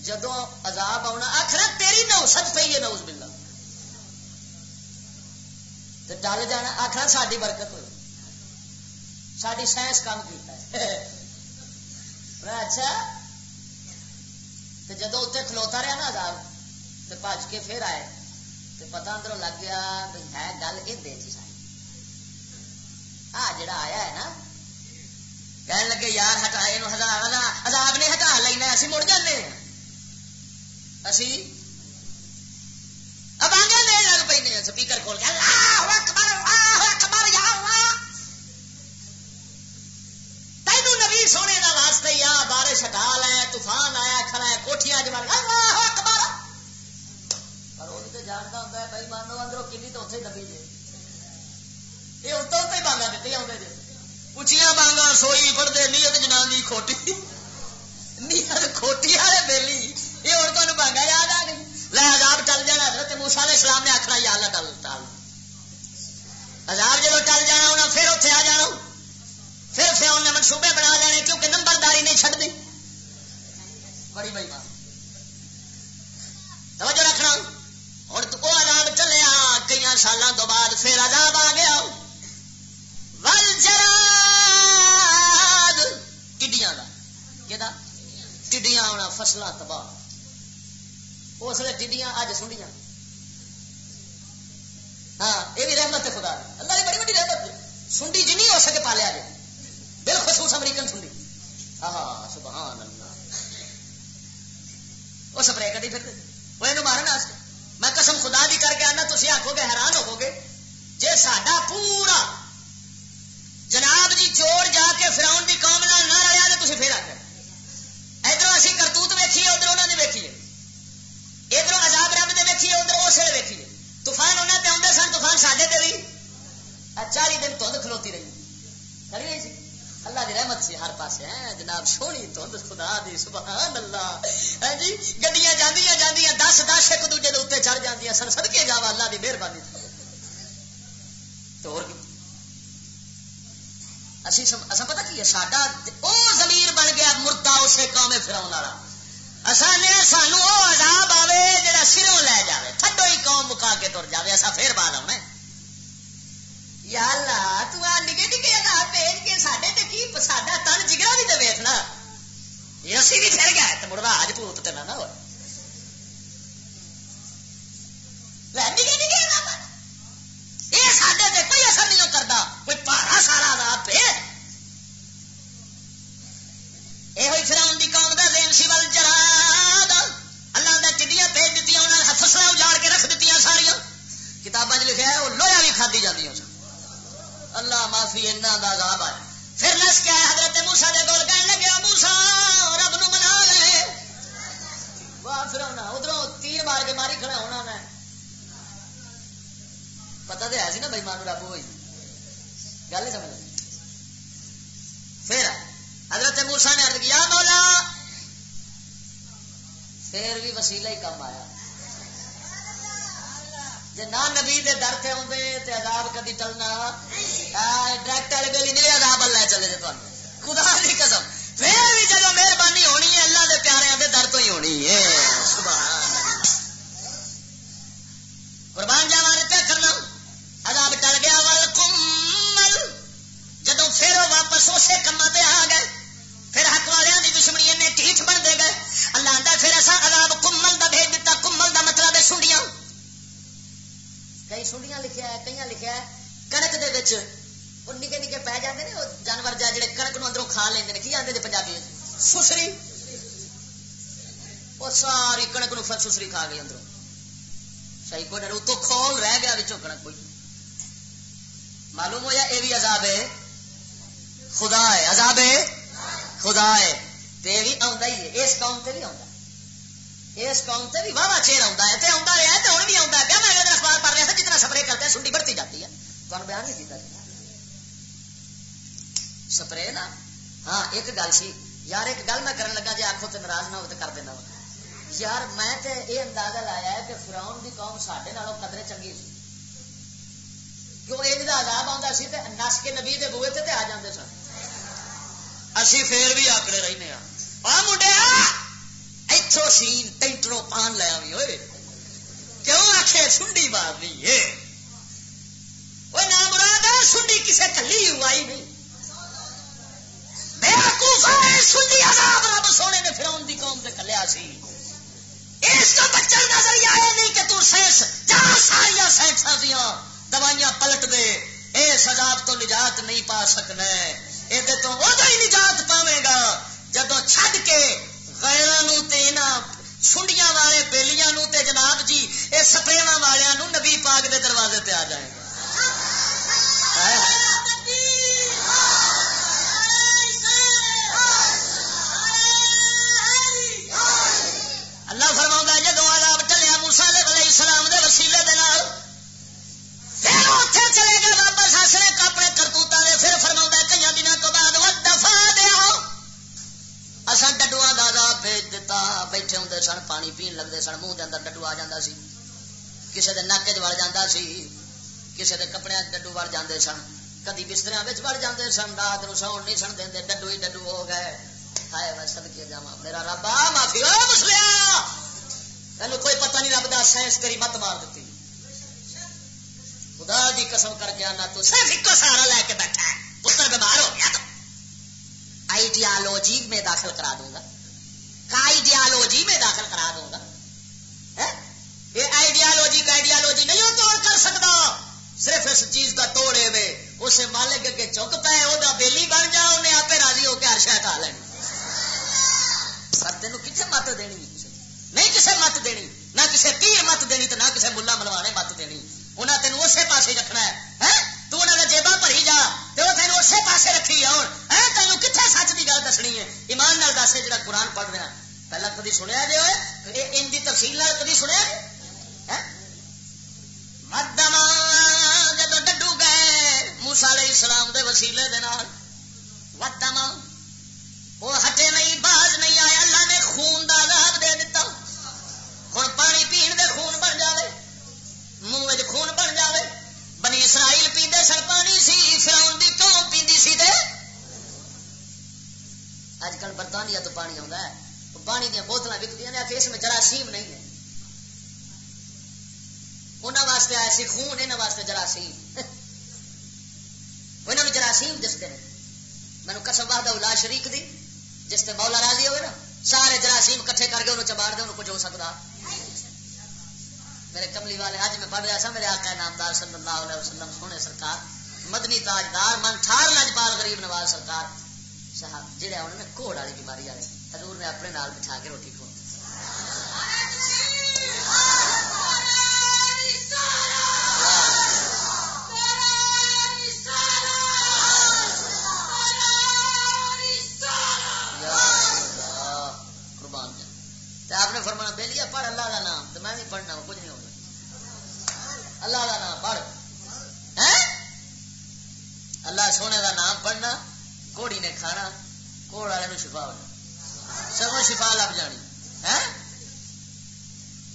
جدو عذاب آنا آخر تیری نوست پی ہے نوز باللہ تو ڈل جانا آخر ساری برکت ہوئی ساری سائنس کام کیتا ہے اچھا جدو اتنے کھلوتا رہا نا عذاب تو بج کے پھر آئے تو پتا اندروں لگ گیا ہے گل یہ جی ساری جڑا آیا ہے نا کہنے لگے یار ہٹا یہ عذاب نے ہٹا لینا اسی مڑ جانے اسی اب آگے لے لگ پہ سپیکر کھول کے اللہ اکبر اللہ اکبر یا اللہ تینوں نبی سونے کا واسطے یا بارش ہٹا لے طوفان آیا کھڑا ہے کوٹھیاں جمع اللہ اکبر پر وہ تو جانتا ہوتا ہے بھائی مانو اندروں کلی تو اتنے دبی جائے یہ اتوں اتنے بانگا دیتے آتے جی اچیاں بانگا سوئی پڑھتے نیت جنانی کھوٹی نیت کھوٹی والے بیلی یہ ہوں تمہیں بانگا یاد آ گئی لے عذاب ٹل جانا حضرت موسیٰ علیہ السلام نے آخنا یا اللہ ٹل ٹل عذاب جب ٹل جانا ہونا پھر اتنے آ جانا پھر فرعون نے منصوبے بنا لینے کیونکہ نمبرداری نہیں چھڈ دی بڑی بھائی ماں توجہ رکھنا ہوں تو وہ عذاب چلیا کئی سالوں تو بعد پھر عذاب آ گیا والجراد ٹڈیاں دا کہدا ٹڈیاں آنا فصلاں تباہ اس لیے ٹڈیاں اج سنڈیاں ہاں یہ بھی رحمت ہے خدا اللہ کی بڑی بڑی رحمت ہے سنڈی جنی ہو سکے پالیا جائے بالخصوص امریکن سنڈی ہاں سبحان اللہ وہ سپرے کدی پھر وہ یہ مارن واسطے میں قسم خدا دی کر کے آنا تھی آخو گے حیران ہوو گے جی ساڈا پورا جناب جی جوڑ جا کے فرعون دی قوم نال نہ رہیا تو تسی پھر آخر ادھر اسی کرتوت ویکھیے ادھر انہوں نے ویکھیے ادھر عذاب رب دے ویکھیے ادھر اس ویلے ویکھیے طوفان انہوں تے آتے سن طوفان ساڈے تے بھی 40 دن دھند کھلوتی رہی کھڑی رہی سی اللہ دی رحمت سی ہر پاسے ہیں جناب سونی دھند خدا دی سبحان اللہ ہاں جی گڈیاں جاندیاں جاندیاں 10 ایک دوجے دے اوتے چڑھ جاندیاں سن صدقے جاوا اللہ دی مہربانی تو اور اصا پتا کی ہے ساڈا او ضمیر بن گیا مردہ اسے قوم فرعون والا اصا نے سانو او عذاب آوے جڑا سروں لے جاوے تھڈو ہی قوم مکا کے تر جاوے اصا پھر بعد آنا یا اللہ تو آ نگے نگے عذاب بھیج کے ساڈے تے کی ساڈا تن جگرا بھی تے ویکھنا یہ اسی بھی پھر گئے تے مڑدا اج پوت تے نہ ہو نگے نگے عذاب یہ ساڈے تے کوئی اثر نہیں کردا کوئی پارا سارا عذاب بھیج اے ہوئی فرعون دی قوم دا دین سی ول جراد اللہ دا ٹڈیاں بھیج دتیاں انہاں نے فصلاں اجاڑ کے رکھ دتیاں ساریاں کتاباں وچ لکھیا ہے او لویا بھی کھادی جاندیاں سن اللہ معافی انہاں دا عذاب آیا پھر نس کے آئے حضرت موسیٰ دے کول کہن لگے موسیٰ رب نو منا لے واہ فرعون ادھروں تیر مار کے ماری کھڑا ہونا میں پتہ تے ہے سی نا بھائی مانو رب ہوئی گل نہیں سمجھ پھر حضرت موسیٰ نے عرض کیا مولا پھر بھی وسیلہ ہی کم آیا جی نہ نبی دے در تے آدھے تے عذاب کدی ٹلنا ڈائریکٹ والے گلی نہیں عذاب اللہ چلے جے تمہیں خدا دی قسم پھر بھی جب مہربانی ہونی ہے اللہ دے پیاریاں دے در تو ہی ہونی ہے سبحان اللہ قربان جاواں نے کیا کرنا عذاب ٹل گیا والکمل جدوں پھر واپس اسی کما تے آ گئے پھر حق والوں کی دشمنی نے ٹھیٹ بن دے گئے اللہ آتا پھر ایسا عذاب کمل دا بھیج دیتا کمل دا مطلب ہے سنڈیاں کئی سنڈیاں لکھیا ہے کئی لکھیا ہے کنک دے وچ وہ نکے نکے پی جاتے ہیں جانور جا جڑے کنک نو اندروں کھا لیندے نے کی آندے جے پنجابی سسری وہ ساری کنک نو سسری کھا گئی اندروں صحیح کوئی ڈر تو کھول رہ گیا وچوں کنک کوئی معلوم ہوا یہ بھی عذاب ہے خدا ہے عذاب ہے خدا ہے تے بھی آندا ہی ہے اس قوم تے بھی آندا اس قوم تے بھی واہ چیر آندا ہے تے آندا رہا ہے تے ہن بھی آندا ہے کیا میں اگر اخبار پڑھ رہا تھا جتنا سپرے کرتے ہیں سنڈی بڑھتی جاتی ہے تو ان بیان نہیں کیتا سپرے نا ہاں ایک گل سی یار ایک گل میں کرن لگا جے آکھو تے ناراض نہ ہو تے کر دینا یار میں تے اے اندازہ لایا ہے کہ فرعون دی قوم ساڈے نالوں قدرے چنگی سی کیوں اے دا عذاب آندا سی تے نس کے نبی دے بوئے تے آ جاندے سن اسی پھر بھی آکڑے رہنے ہاں سی ٹینٹروں پان لیا بھی ہوئے کیوں آخے سنڈی مارنی ہے وہ نام مراد سنڈی کسے کلی ہوائی نہیں سنڈی عذاب رب سونے نے فرعون دی قوم تے کلیا سی اس کو بچن کا ذریعہ یہ نہیں کہ تو سائنس جہاں ساریا سائنساں دیاں دوائیاں پلٹ دے اس عذاب تو نجات نہیں پا سکنا یہ تو ادو ہی نجات پاوے گا جدو چھڈ کے غیراں تے انہاں سنڈیاں والے بیلیاں نو تے جناب جی اے سپریواں والیاں نو نبی پاک دے دروازے تے آ جائے گا اللہ فرماؤں جدو عذاب ٹلیا موسیٰ علیہ السلام دے وسیلے دے نال پھر اتنے چلے گئے واپس ہسنے اپنے کرتوتاں دے پھر فرماؤں کئی دنوں تو بعد ودفا دیا اساں ڈڈواں دا عذاب بھیج دیتا بیٹھے ہوندے سن پانی پین لگدے سن منہ دے اندر ڈڈو آ جاندا سی کسے دے نک وچ وڑ جاندا سی کسے دے کپڑیاں ڈڈو وڑ جاندے سن کدی بستریاں وچ وڑ جاندے سن رات نوں سون نہیں سن دیندے ڈڈو ہی ڈڈو ہو گئے ہائے میں صدقے جاواں میرا رب معافی او مسلیا تینوں کوئی پتہ نہیں رب دا سائنس تیری مت مار دتی خدا دی قسم کر کے آنا تو صرف ایک سہارا لے کے بیٹھا ہے پتر بیمار ہو گیا تو آئیڈیالوجی میں داخل کرا دوں گا آئیڈیالوجی میں داخل کرا دوں گا یہ آئیڈیالوجی کا آئیڈیالوجی نہیں ہو توڑ کر سکتا صرف اس چیز کا توڑے وے اسے مالک کے چک پائے وہ بیلی بن جا انہیں آپ راضی ہو کے ہر شاید آ لینی پر تینوں کتنے مت دینی نہیں کسے مت دینی نہ کسے پیر مت دینی تو نہ کسے ملا ملوانے مت دینی انہیں تینوں اسی پاسے رکھنا ہے تو انہوں نے جیباں بھری جا تو وہ تینوں اسی پاسے رکھی آن تینوں کتنے سچ کی گل دسنی ہے ایمان نال دس جا قرآن پڑھ رہا پہلا کدی سنیا جی ہوئے ان کی تفصیل کدی سنیا مدما جدو ڈڈو گئے موسیٰ علیہ السلام دے وسیلے دے نال ودما وہ ہٹے نہیں باز نہیں آیا اللہ نے خون دا عذاب دے دیتا ہن پانی پین دے خون بن جاوے منہ وچ خون بن جاوے بنی اسرائیل پیندے سن پانی سی فرعون دی قوم پیندی سی تے اج کل برطانیہ تو پانی آندا ہے پانی دیا بوتلاں وکدیاں نے کہ اس میں جراثیم نہیں ہے انہاں واسطے آیا سی خون انہاں واسطے جراثیم انہاں نوں جراثیم دستے ہیں مینوں قسم وحدہ لا شریک دی جس تے مولا راضی ہوئے نا سارے جراثیم کٹھے کر کے انہوں چباڑ دے انہوں کچھ ہو سکتا میرے کملی والے آج میں پڑھ رہا تھا میرے آقا نامدار صلی اللہ علیہ وسلم سونے سرکار مدنی تاجدار من ٹھار لاجپال غریب نواز سرکار صاحب جڑے انہوں نے کوڑ والی بیماری والے حضور نے اپنے نال بٹھا کے روٹی کھو آپ نے فرمانا بیلیا پڑھ اللہ کا نام تو میں بھی پڑھنا کچھ نہیں ہوگا اللہ کا نام پڑھ اللہ سونے کا نام پڑھنا کوڑی نے کھانا کوڑ والے نو شفا ہونا سب شفا لب جانی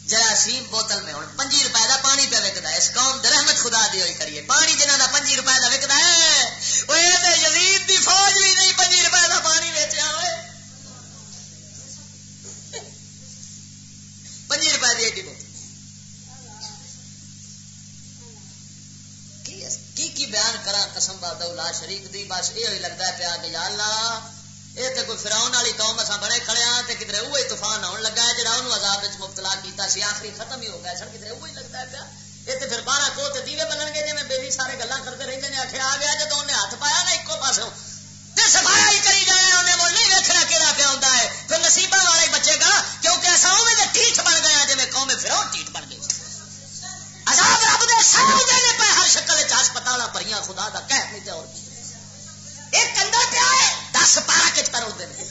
جراثیم بوتل میں ہوں 5 روپے کا پانی پہ وکتا ہے اس قوم رحمت خدا دی ہوئی کریے پانی جنہ کا 5 روپے کا وکتا ہے وہ یزید دی فوج بھی نہیں 5 روپے کا پانی ویچیا ہوئے 5 روپے کی ایڈی بوتل کی بیان کرا قسم لا شریک دی بس یہ لگتا ہے پیا کہ یا اللہ یہ تو کوئی فرعون والی قوم اصا بڑے کھڑے ہاں کدھر وہی طوفان آن لگا ہے جہاں انہوں عذاب مبتلا کیتا سی آخری ختم ہی ہو گیا سر کدھر وہی لگتا ہے پیا یہ تو پھر 12 کو دیوے بنن گے جی بیلی سارے گلا کرتے رہتے ہیں آخر آ گیا جب انہیں ہاتھ پایا نا ایک پاسوں سفایا ہی کری جانا انہیں مل نہیں ویکھنا کہڑا پیا ہوتا ہے پھر نصیبہ والا ہی بچے گا کیونکہ ایسا اوے ٹھیٹ بن گیا جی قوم فرعون ٹھیٹ بن گئی عذاب رب دے سارے دینے پہ ہر شکل ہسپتال پریاں خدا دا کہہ نہیں اور ایک اندر پیا ہے 10 12 کے پر اڑتے ہیں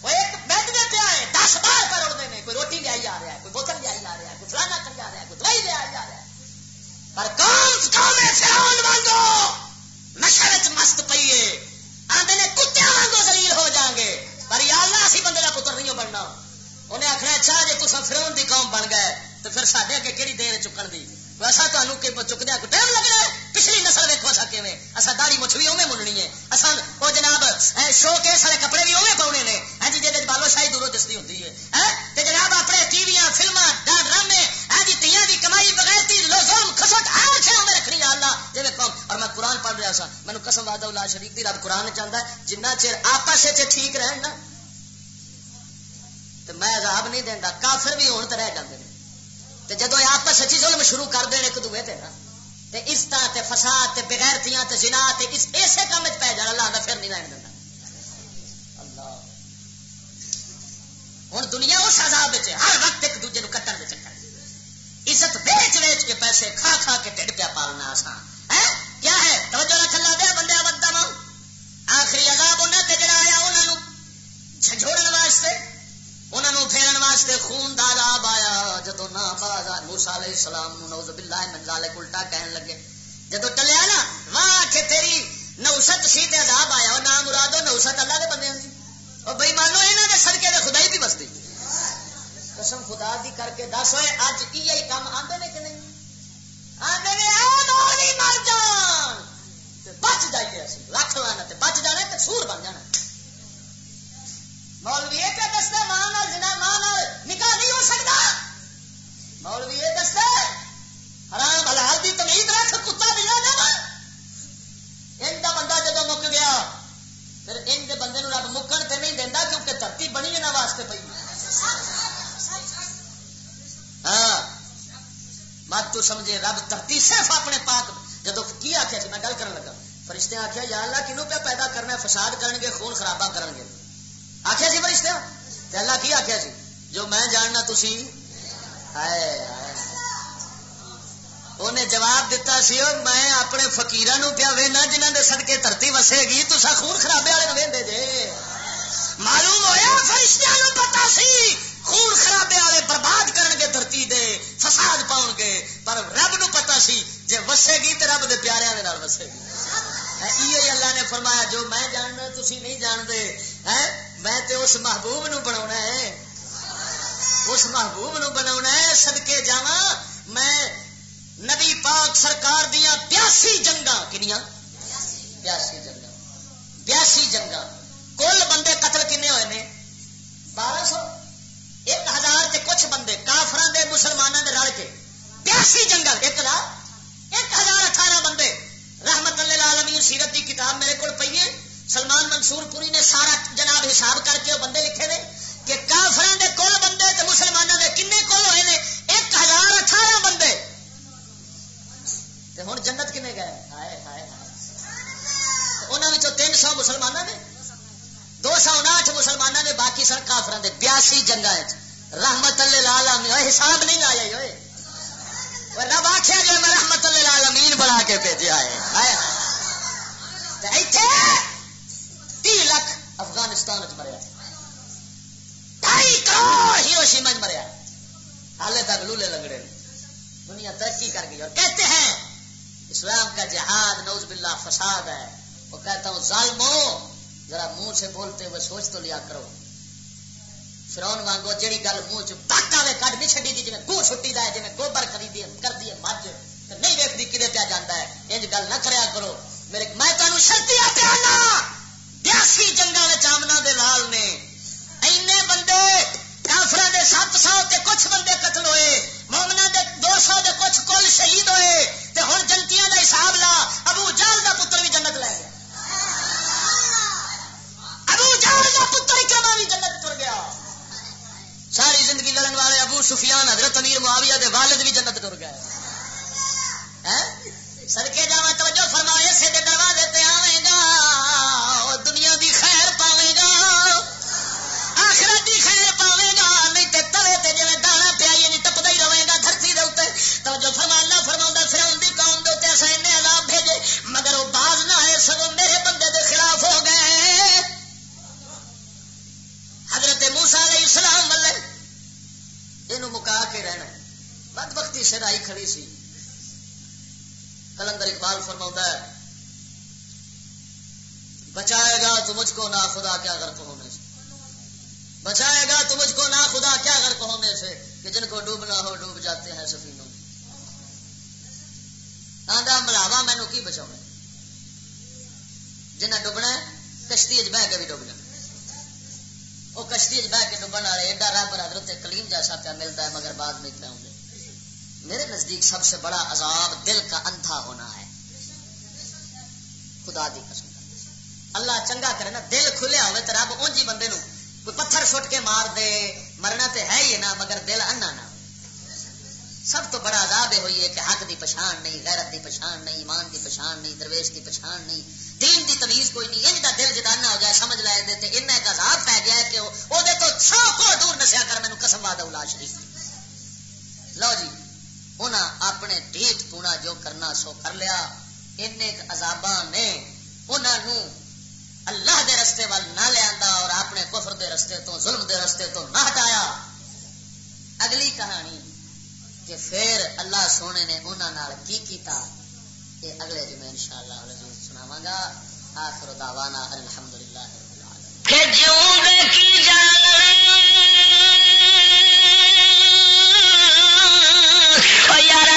وہ ایک بیڈ میں پیا ہے 10 12 پر اڑتے ہیں کوئی روٹی لے آئی آ رہا ہے کوئی بوتل لے آئی آ رہا ہے کوئی فلانا کر جا رہا ہے کوئی دوائی لے آئی جا رہا ہے پر قوم فرعون وانگو نشے مست پیے آدھے نے کتیا وانگو ذلیل ہو جائیں گے پر یا اللہ اسی بندے کا پتر نہیں بننا انہیں آخنا اچھا جی تصا فرعون دی قوم بن گئے تو پھر ساڈے اگے کہڑی دیر چکن دی ویسا تمہیں کہ چکدیا کو ٹائم لگنا ہے پچھلی نسل ویکو اصا کیویں اصا داڑھی مچھ بھی اوے مننی ہے اصا وہ جناب شو کیس والے کپڑے بھی اوے پاؤنے نے ہاں جی جی بالو شاہی دوروں دستی ہوتی ہے قسم وحدہ لا شریک دی رب قرآن چاہتا ہے جنہ چر آپس ٹھیک رہن نا تو میں عذاب نہیں دینا. کافر بھی ہون تو رہ جاتے ہیں تے جدو آپس ظلم شروع کر دین ایک دوے تے نا تے عزت تے فساد تے بغیرتیاں تے زنا تے اسے کام وچ پے جانا اللہ دا پھر نہیں رہن دینا. اللہ ہن دنیا اس عذاب وچ ہر وقت ایک دوجے نو کٹن دے چکر عزت بیچ بیچ کے پیسے کھا کھا کے ٹھڈ پیا پالنا آسان ہے. کیا ہے توجہ رکھ لا دے بندے ودم آخری عذاب انہاں تے جڑا آیا انہاں نو جھنجھوڑن واسطے انہاں نو پھیرن واسطے خون دا عذاب آیا. جدوں نہ باز موسی علیہ السلام نو نعوذ باللہ من ذالک الٹا کہن لگے جدوں ٹلیا نا واہ کہ تیری نوست سی تے عذاب آیا. او نام مرادو نوست اللہ دے بندے ہیں او بے ایمانو انہاں دے صدقے تے خدائی بھی بستی. قسم خدا دی کر کے دس ہوئے اج کی کام آندے نے کہ نہیں آندے نے مولوی مر جان تے بچ جائیے اسی لکھ لانا تے بچ جانا تے سور بن جانا. مولوی یہ کہ دستا ماں نال زنا ماں نال نکاح نہیں ہو سکتا. مولوی یہ دستا حرام حلال دی تمیز رکھ کتا دیا جا ان دا بندہ جدو مک گیا پھر ان دے بندے نو رب مکن تے نہیں دیندا کیونکہ دھرتی بنی انہاں واسطے پئی. ہاں مت تو سمجھے رب دھرتی صرف اپنے پاک جدو کی آخیا میں گل کرن لگا فرشتے آخیا یا اللہ کنوں پہ پیدا کرنا ہے فساد کرن گے خون خرابہ کرن گے آخیا سی فرشتے تے اللہ کی آخیا سی جو میں جاننا تسی ہائے انہیں جواب دیتا سی میں اپنے فقیراں نو پیا وینا جنہاں دے صدقے دھرتی وسے گی تساں خون خرابے والے نو ویندے جے. معلوم ہویا فرشتیاں نو پتہ سی خون خرابے والے برباد کرن گے دھرتی دے فساد پاؤن گے پر رب نو پتہ سی جے وسے گی تے رب دے پیاریاں دے نال وسے گی. یہ اللہ نے فرمایا جو میں جاننا تسی نہیں جاندے میں تے اس محبوب نو بناونا ہے اس محبوب نو بناونا ہے. صدقے جاواں میں نبی پاک سرکار دیاں 82 جنگاں کنیاں 82 جنگاں کل بندے قتل کنے ہوئے نے 1200 1000 تے کچھ بندے کافراں دے مسلماناں دے رل کے 82 جنگاں 1018 بندے رحمت للعالمین سیرت دی کتاب میرے کول پئی ہے. سلمان منصور پوری نے سارا جناب حساب کر کے وہ بندے لکھے نے کہ کافراں دے کل بندے تے مسلماناں دے کنے کل ہوئے نے 1018 بندے تے ہن جنت کنے گئے ہائے ہائے انہاں وچوں 300 مسلماناں نے 259 مسلماناں نے باقی سن کافراں دے 82 جنگاں وچ رحمت للعالمین حساب نہیں لایا ہوئے رب آخیا جو میں رحمت للعالمین بنا کے بھیجا ہے. تے ایتھے 30 لاکھ افغانستان وچ مریا 2.5 کروڑ ہیروشیما وچ مریا حالے تک لولے لنگڑے دنیا ترقی کر گئی اور کہتے ہیں اسلام کا جہاد نعوذ باللہ فساد ہے. وہ کہتا ہوں ظالموں ذرا منہ سے بولتے ہوئے سوچ تو لیا کرو. فرعون وانگو جڑی گل منہ چ پک آوے کڈ نہیں چھڈی دی جویں گو چھٹی دا ہے جویں گوبر خریدی کر دی مجھ تے نہیں ویکھدی کدے پیا جاندا ہے. انج گل نہ کریا کرو میرے میں تانوں شرطیاں پیانا 82 جنگاں وچ آمنا دے لال نے اینے بندے کافراں دے 700 تے کچھ بندے قتل ہوئے مومناں دے 200 دے کچھ کل شہید ہوئے تے ہن جنتیاں دا حساب لا ابو جہل دا پتر بھی جنت لے گیا. ابو جہل دا پتر اکرمہ بھی جنت ٹر گیا. ساری زندگی لڑن والے ابو سفیان حضرت امیر معاویہ دے والد بھی جنت ٹر گئے. سڑکے جاواں توجہ فرمائے سے دے دروازے تے آویں گا دنیا دی خیر پاویں گا آخرت دی خیر پاویں گا نہیں تے تلے تے جویں دانا پیائی نہیں ٹپدا ہی رہے گا دھرتی دے اوتے. توجہ فرما اللہ فرماوندا فرعون دی قوم دے اوتے اساں نے عذاب بھیجے مگر وہ باز نہ آئے سگوں میرے بندے دے خلاف ہو گئے. حضرت موسیٰ علیہ السلام والے اینو مکا کے رہنا بدبختی سر آئی کھڑی سی. کلندر اقبال فرماؤں ہے بچائے گا تو مجھ کو نا خدا کیا غرق ہونے سے بچائے گا تو مجھ کو نا خدا کیا غرق ہونے سے کہ جن کو ڈوبنا ہو ڈوب جاتے ہیں سفینوں. آندہ ملاوا مینو کی بچاؤ جنہیں ڈوبنا ہے کشتی بہ کے بھی ڈوب جائے. وہ کشتی بہ کے ڈوبن والے ایڈا رب حضرت کلیم جیسا پیا ملتا ہے مگر بعد میں پہ ہوں گے. میرے نزدیک سب سے بڑا عذاب دل کا اندھا ہونا ہے. خدا دی قسم اللہ چنگا کرے نا دل کھلیا ہوئے تو رب اونجی بندے نو کوئی پتھر سٹ کے مار دے مرنا تے ہے ہی نا مگر دل انا نہ. سب تو بڑا عذاب یہ ہوئی ہے کہ حق دی پچھان نہیں، غیرت دی پچھان نہیں، ایمان دی پچھان نہیں، درویش دی پچھان نہیں، دین دی تمیز کوئی نہیں. انج دا دل جدانا ہو جائے سمجھ لائے دے تے انہاں ایک عذاب پہ گیا ہے کہ او دے تو 100 کو دور نسیا کر مینوں قسم وعدہ الا شریف. لو جی انہاں اپنے ڈھیٹ پونا جو کرنا سو کر لیا. ان عذاباں نے انہاں نو اللہ دے رستے وال نہ لے آندا اور اپنے کفر دے رستے تو ظلم دے رستے تو نہ ہٹایا. اگلی کہانی کہ پھر اللہ سونے نے انہاں نال کی کیتا یہ اگلے جمعے انشاءاللہ العزیز سناواں گا. آخر دعوانا الحمدللہ رب العالمین. کہ جوں کی جان او یار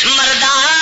مردان